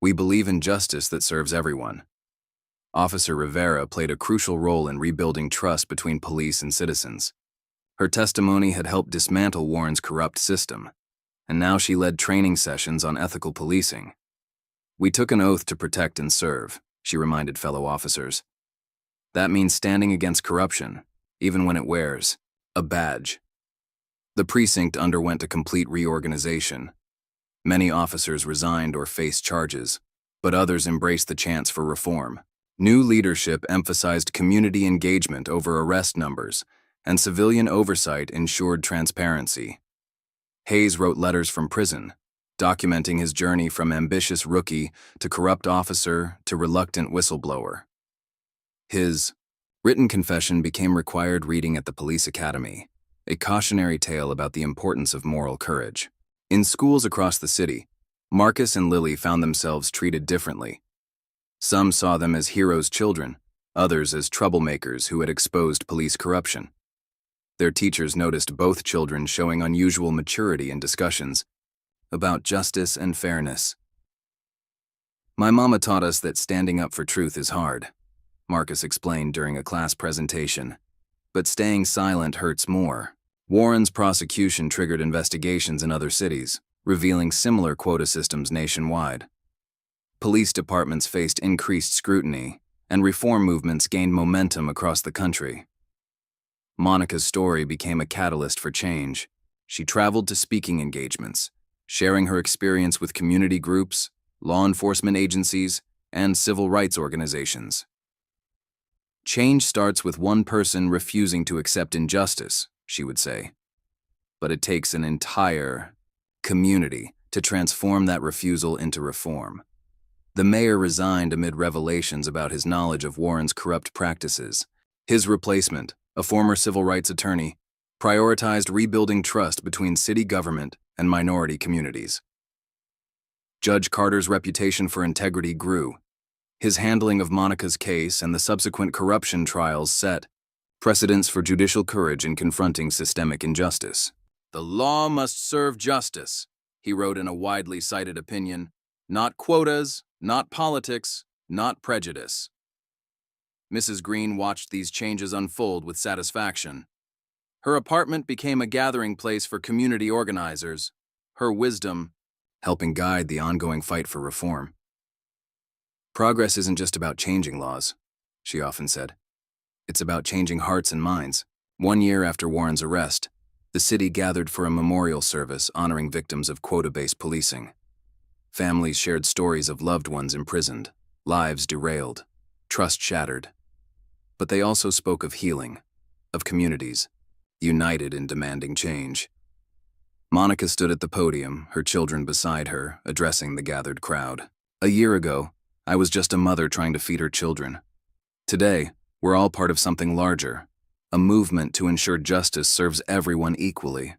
Speaker 1: We believe in justice that serves everyone. Officer Rivera played a crucial role in rebuilding trust between police and citizens. Her testimony had helped dismantle Warren's corrupt system, and now she led training sessions on ethical policing. We took an oath to protect and serve, she reminded fellow officers. That means standing against corruption, even when it wears a badge. The precinct underwent a complete reorganization. Many officers resigned or faced charges, but others embraced the chance for reform. New leadership emphasized community engagement over arrest numbers, and civilian oversight ensured transparency. Hayes wrote letters from prison, documenting his journey from ambitious rookie to corrupt officer to reluctant whistleblower. His written confession became required reading at the police academy, a cautionary tale about the importance of moral courage. In schools across the city, Marcus and Lily found themselves treated differently. Some saw them as heroes' children, others as troublemakers who had exposed police corruption. Their teachers noticed both children showing unusual maturity in discussions about justice and fairness. My mama taught us that standing up for truth is hard, Marcus explained during a class presentation. But staying silent hurts more. Warren's prosecution triggered investigations in other cities, revealing similar quota systems nationwide. Police departments faced increased scrutiny, and reform movements gained momentum across the country. Monica's story became a catalyst for change. She traveled to speaking engagements, sharing her experience with community groups, law enforcement agencies, and civil rights organizations. Change starts with one person refusing to accept injustice, she would say. But it takes an entire community to transform that refusal into reform. The mayor resigned amid revelations about his knowledge of Warren's corrupt practices. His replacement, a former civil rights attorney, prioritized rebuilding trust between city government and minority communities. Judge Carter's reputation for integrity grew. His handling of Monica's case and the subsequent corruption trials set precedents for judicial courage in confronting systemic injustice. The law must serve justice, he wrote in a widely cited opinion, not quotas, not politics, not prejudice. Mrs. Green watched these changes unfold with satisfaction. Her apartment became a gathering place for community organizers, her wisdom helping guide the ongoing fight for reform. Progress isn't just about changing laws, she often said. It's about changing hearts and minds. 1 year after Warren's arrest, the city gathered for a memorial service honoring victims of quota-based policing. Families shared stories of loved ones imprisoned, lives derailed, trust shattered. But they also spoke of healing, of communities, united in demanding change. Monica stood at the podium, her children beside her, addressing the gathered crowd. A year ago, I was just a mother trying to feed her children. Today, we're all part of something larger, a movement to ensure justice serves everyone equally.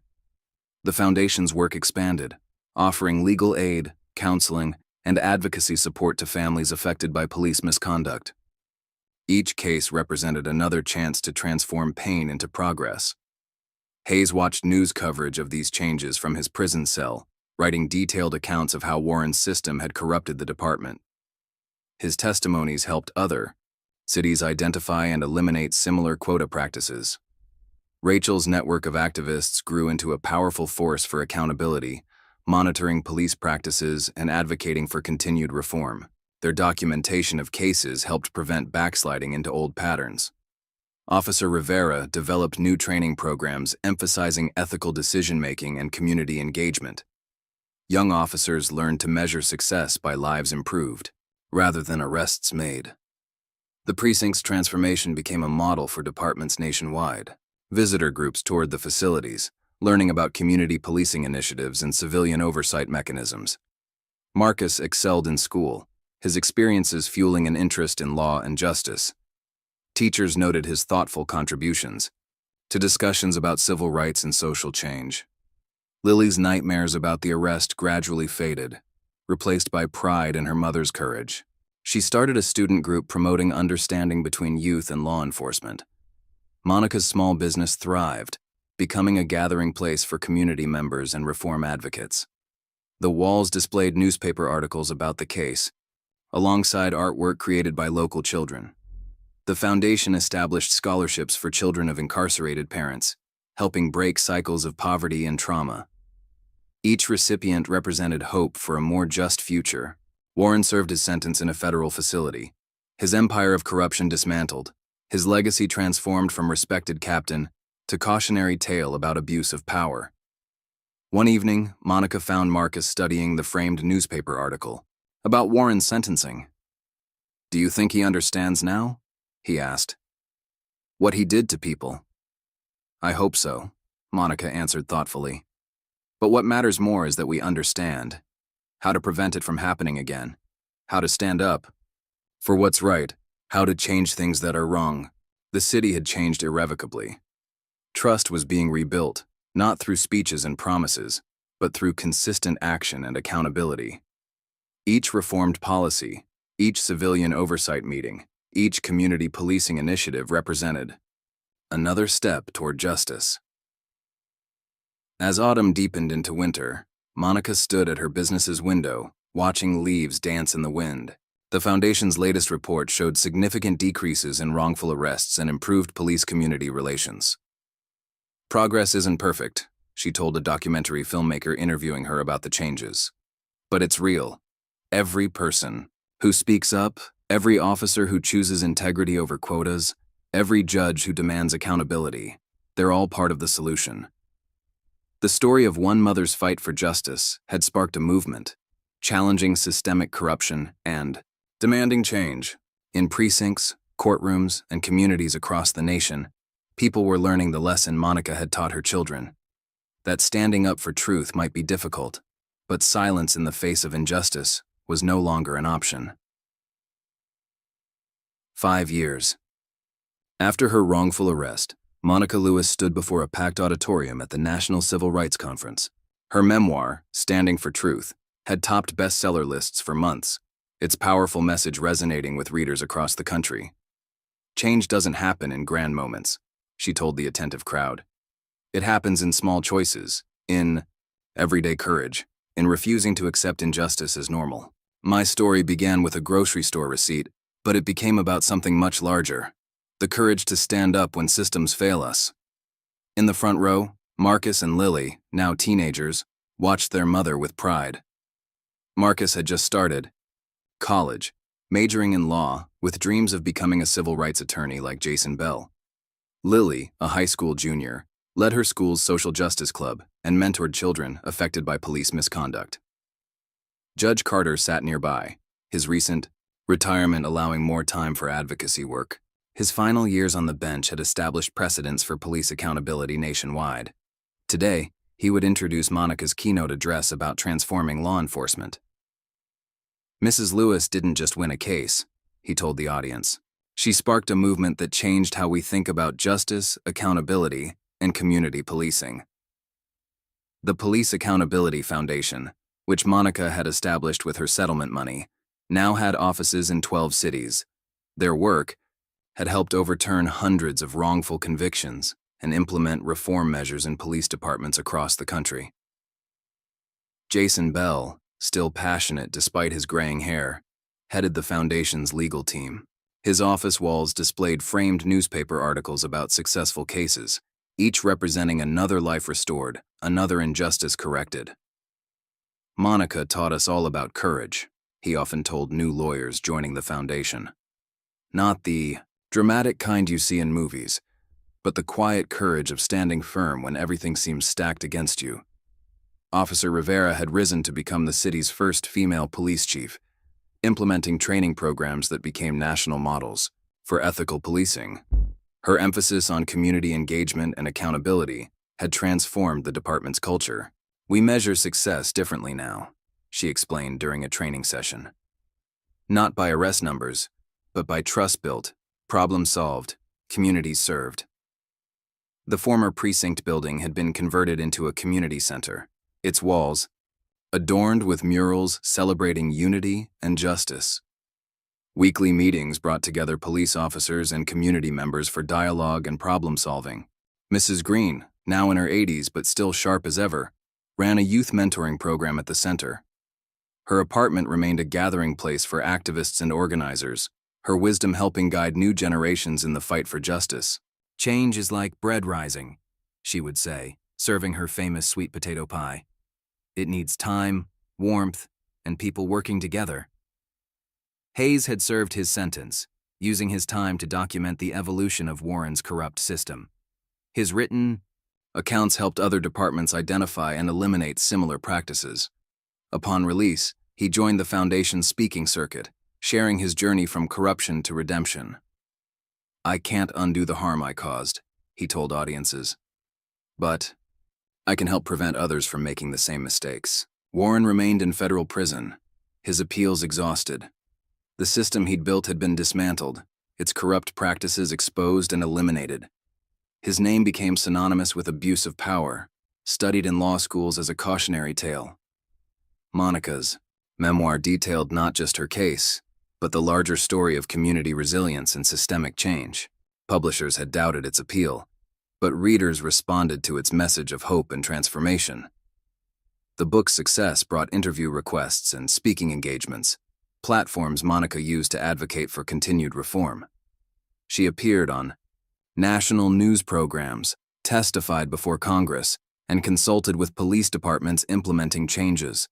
Speaker 1: The Foundation's work expanded, offering legal aid, counseling, and advocacy support to families affected by police misconduct. Each case represented another chance to transform pain into progress. Hayes watched news coverage of these changes from his prison cell, writing detailed accounts of how Warren's system had corrupted the department. His testimonies helped other cities identify and eliminate similar quota practices. Rachel's network of activists grew into a powerful force for accountability, monitoring police practices and advocating for continued reform. Their documentation of cases helped prevent backsliding into old patterns. Officer Rivera developed new training programs emphasizing ethical decision-making and community engagement. Young officers learned to measure success by lives improved, rather than arrests made. The precinct's transformation became a model for departments nationwide. Visitor groups toured the facilities, learning about community policing initiatives and civilian oversight mechanisms. Marcus excelled in school, his experiences fueling an interest in law and justice. Teachers noted his thoughtful contributions to discussions about civil rights and social change. Lily's nightmares about the arrest gradually faded, replaced by pride in her mother's courage. She started a student group promoting understanding between youth and law enforcement. Monica's small business thrived, becoming a gathering place for community members and reform advocates. The walls displayed newspaper articles about the case, alongside artwork created by local children. The foundation established scholarships for children of incarcerated parents, helping break cycles of poverty and trauma. Each recipient represented hope for a more just future. Warren served his sentence in a federal facility, his empire of corruption dismantled, his legacy transformed from respected captain to cautionary tale about abuse of power. One evening, Monica found Marcus studying the framed newspaper article about Warren's sentencing. "Do you think he understands now?" he asked. "What he did to people?" "I hope so," Monica answered thoughtfully. "But what matters more is that we understand how to prevent it from happening again, how to stand up for what's right, how to change things that are wrong." The city had changed irrevocably. Trust was being rebuilt, not through speeches and promises, but through consistent action and accountability. Each reformed policy, each civilian oversight meeting, each community policing initiative represented another step toward justice. As autumn deepened into winter, Monica stood at her business's window, watching leaves dance in the wind. The Foundation's latest report showed significant decreases in wrongful arrests and improved police-community relations. "Progress isn't perfect," she told a documentary filmmaker interviewing her about the changes. "But it's real. Every person who speaks up, every officer who chooses integrity over quotas, every judge who demands accountability, they're all part of the solution." The story of one mother's fight for justice had sparked a movement, challenging systemic corruption and demanding change. In precincts, courtrooms, and communities across the nation, people were learning the lesson Monica had taught her children: that standing up for truth might be difficult, but silence in the face of injustice was no longer an option. 5 years. After her wrongful arrest, Monica Lewis stood before a packed auditorium at the National Civil Rights Conference. Her memoir, Standing for Truth, had topped bestseller lists for months, its powerful message resonating with readers across the country. "Change doesn't happen in grand moments," she told the attentive crowd. "It happens in small choices, in everyday courage, in refusing to accept injustice as normal." My story began with a grocery store receipt, but it became about something much larger: the courage to stand up when systems fail us. In the front row, Marcus and Lily, now teenagers, watched their mother with pride. Marcus had just started college, majoring in law, with dreams of becoming a civil rights attorney like Jason Bell. Lily, a high school junior, led her school's social justice club and mentored children affected by police misconduct. Judge Carter sat nearby, his recent retirement allowing more time for advocacy work. His final years on the bench had established precedents for police accountability nationwide. Today, he would introduce Monica's keynote address about transforming law enforcement. "Mrs. Lewis didn't just win a case," he told the audience. "She sparked a movement that changed how we think about justice, accountability, and community policing." The Police Accountability Foundation, which Monica had established with her settlement money, now had offices in 12 cities. Their work had helped overturn hundreds of wrongful convictions and implement reform measures in police departments across the country. Jason Bell, still passionate despite his graying hair, headed the Foundation's legal team. His office walls displayed framed newspaper articles about successful cases, each representing another life restored, another injustice corrected. Monica taught us all about courage, he often told new lawyers joining the foundation. Not the dramatic kind you see in movies, but the quiet courage of standing firm when everything seems stacked against you. Officer Rivera had risen to become the city's first female police chief, implementing training programs that became national models for ethical policing. Her emphasis on community engagement and accountability had transformed the department's culture. "We measure success differently now," she explained during a training session. "Not by arrest numbers, but by trust built, problem solved, communities served." The former precinct building had been converted into a community center, its walls adorned with murals celebrating unity and justice. Weekly meetings brought together police officers and community members for dialogue and problem solving. Mrs. Green, now in her 80s but still sharp as ever, ran a youth mentoring program at the center. Her apartment remained a gathering place for activists and organizers, her wisdom helping guide new generations in the fight for justice. "Change is like bread rising," she would say, serving her famous sweet potato pie. "It needs time, warmth, and people working together." Hayes had served his sentence, using his time to document the evolution of Warren's corrupt system. His written accounts helped other departments identify and eliminate similar practices. Upon release, he joined the Foundation's speaking circuit, sharing his journey from corruption to redemption. "I can't undo the harm I caused," he told audiences. "But I can help prevent others from making the same mistakes." Warren remained in federal prison, his appeals exhausted. The system he'd built had been dismantled, its corrupt practices exposed and eliminated. His name became synonymous with abuse of power, studied in law schools as a cautionary tale. Monica's memoir detailed not just her case, but the larger story of community resilience and systemic change. Publishers had doubted its appeal, but readers responded to its message of hope and transformation. The book's success brought interview requests and speaking engagements, platforms Monica used to advocate for continued reform. She appeared on national news programs, testified before Congress, and consulted with police departments implementing changes.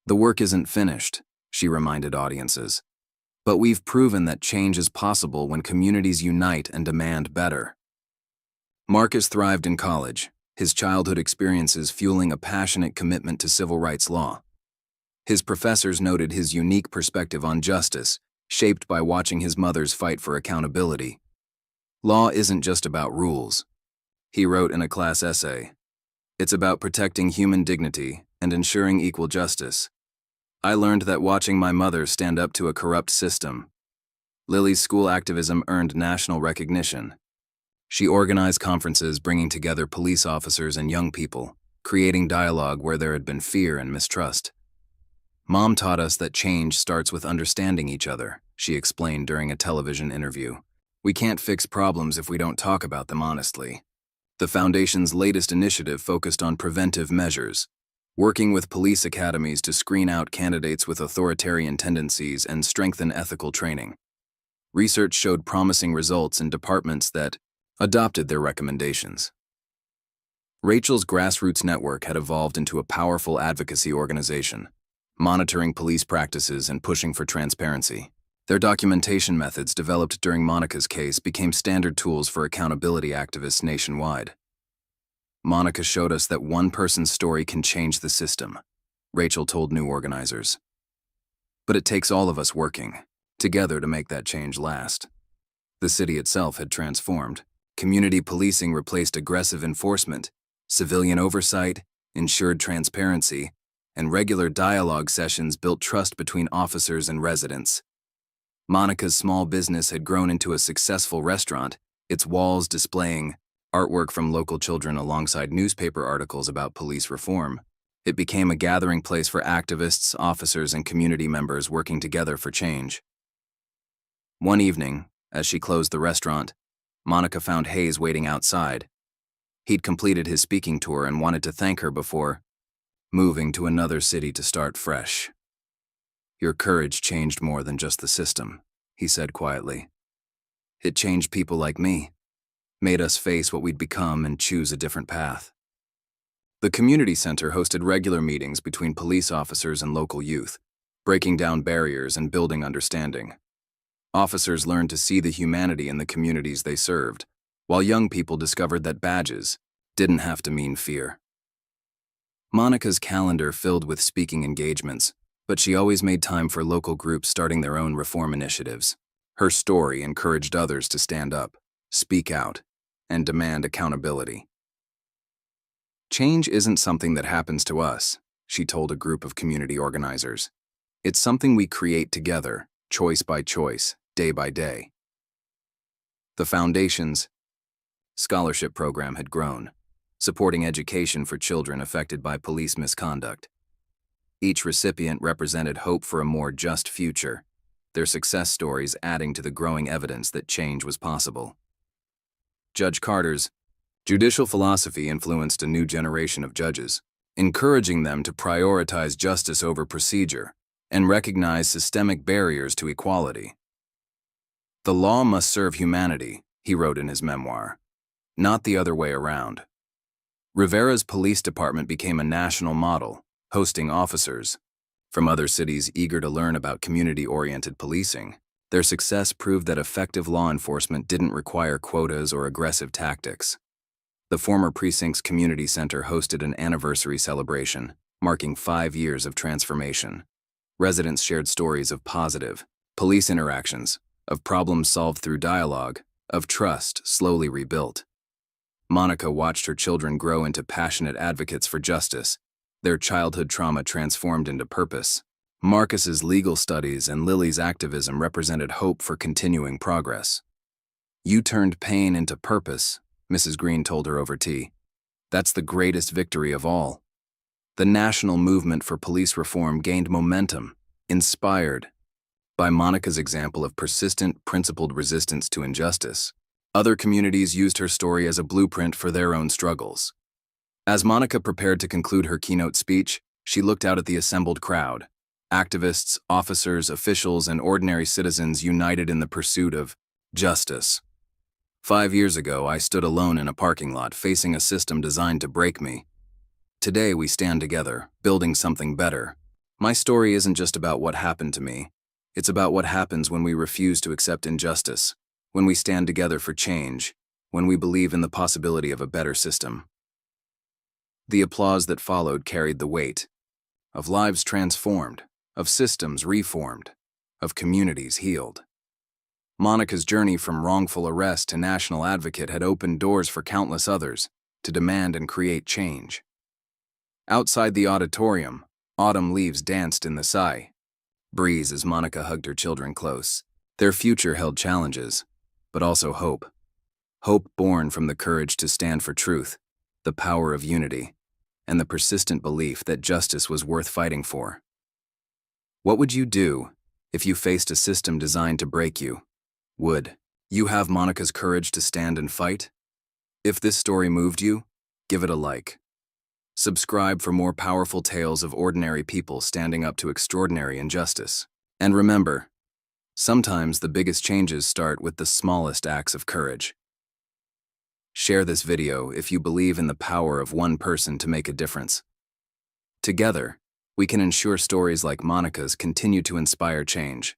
Speaker 1: "The work isn't finished," she reminded audiences, "but we've proven that change is possible when communities unite and demand better." Marcus thrived in college, his childhood experiences fueling a passionate commitment to civil rights law. His professors noted his unique perspective on justice, shaped by watching his mother's fight for accountability. "Law isn't just about rules," he wrote in a class essay. "It's about protecting human dignity and ensuring equal justice. I learned that watching my mother stand up to a corrupt system." Lily's school activism earned national recognition. She organized conferences bringing together police officers and young people, creating dialogue where there had been fear and mistrust. "Mom taught us that change starts with understanding each other," she explained during a television interview. "We can't fix problems if we don't talk about them honestly." The Foundation's latest initiative focused on preventive measures, working with police academies to screen out candidates with authoritarian tendencies and strengthen ethical training. Research showed promising results in departments that adopted their recommendations. Rachel's grassroots network had evolved into a powerful advocacy organization, monitoring police practices and pushing for transparency. Their documentation methods developed during Monica's case became standard tools for accountability activists nationwide. "Monica showed us that one person's story can change the system," Rachel told new organizers. "But it takes all of us working together to make that change last." The city itself had transformed. Community policing replaced aggressive enforcement, civilian oversight, ensured transparency, and regular dialogue sessions built trust between officers and residents. Monica's small business had grown into a successful restaurant, its walls displaying artwork from local children alongside newspaper articles about police reform. It became a gathering place for activists, officers, and community members working together for change. One evening, as she closed the restaurant, Monica found Hayes waiting outside. He'd completed his speaking tour and wanted to thank her before moving to another city to start fresh. "Your courage changed more than just the system," he said quietly. "It changed people like me." made us face what we'd become and choose a different path. The community center hosted regular meetings between police officers and local youth, breaking down barriers and building understanding. Officers learned to see the humanity in the communities they served, while young people discovered that badges didn't have to mean fear. Monica's calendar filled with speaking engagements, but she always made time for local groups starting their own reform initiatives. Her story encouraged others to stand up, speak out, and demand accountability. Change isn't something that happens to us, she told a group of community organizers. It's something we create together, choice by choice, day by day. The Foundation's scholarship program had grown, supporting education for children affected by police misconduct. Each recipient represented hope for a more just future, their success stories adding to the growing evidence that change was possible. Judge Carter's judicial philosophy influenced a new generation of judges, encouraging them to prioritize justice over procedure and recognize systemic barriers to equality. "The law must serve humanity," he wrote in his memoir, "not the other way around." Rivera's police department became a national model, hosting officers from other cities eager to learn about community-oriented policing. Their success proved that effective law enforcement didn't require quotas or aggressive tactics. The former precinct's community center hosted an anniversary celebration, marking 5 years of transformation. Residents shared stories of positive police interactions, of problems solved through dialogue, of trust slowly rebuilt. Monica watched her children grow into passionate advocates for justice, their childhood trauma transformed into purpose. Marcus's legal studies and Lily's activism represented hope for continuing progress. "You turned pain into purpose," Mrs. Green told her over tea. "That's the greatest victory of all." The national movement for police reform gained momentum, inspired by Monica's example of persistent, principled resistance to injustice. Other communities used her story as a blueprint for their own struggles. As Monica prepared to conclude her keynote speech, she looked out at the assembled crowd. Activists, officers, officials, and ordinary citizens united in the pursuit of justice. "5 years ago, I stood alone in a parking lot facing a system designed to break me. Today, we stand together, building something better. My story isn't just about what happened to me. It's about what happens when we refuse to accept injustice, when we stand together for change, when we believe in the possibility of a better system." The applause that followed carried the weight of lives transformed, of systems reformed, of communities healed. Monica's journey from wrongful arrest to national advocate had opened doors for countless others to demand and create change. Outside the auditorium, autumn leaves danced in the sigh breeze as Monica hugged her children close. Their future held challenges, but also hope. Hope born from the courage to stand for truth, the power of unity, and the persistent belief that justice was worth fighting for. What would you do if you faced a system designed to break you? Would you have Monica's courage to stand and fight? If this story moved you, give it a like. Subscribe for more powerful tales of ordinary people standing up to extraordinary injustice. And remember, sometimes the biggest changes start with the smallest acts of courage. Share this video if you believe in the power of one person to make a difference. Together, we can ensure stories like Monica's continue to inspire change.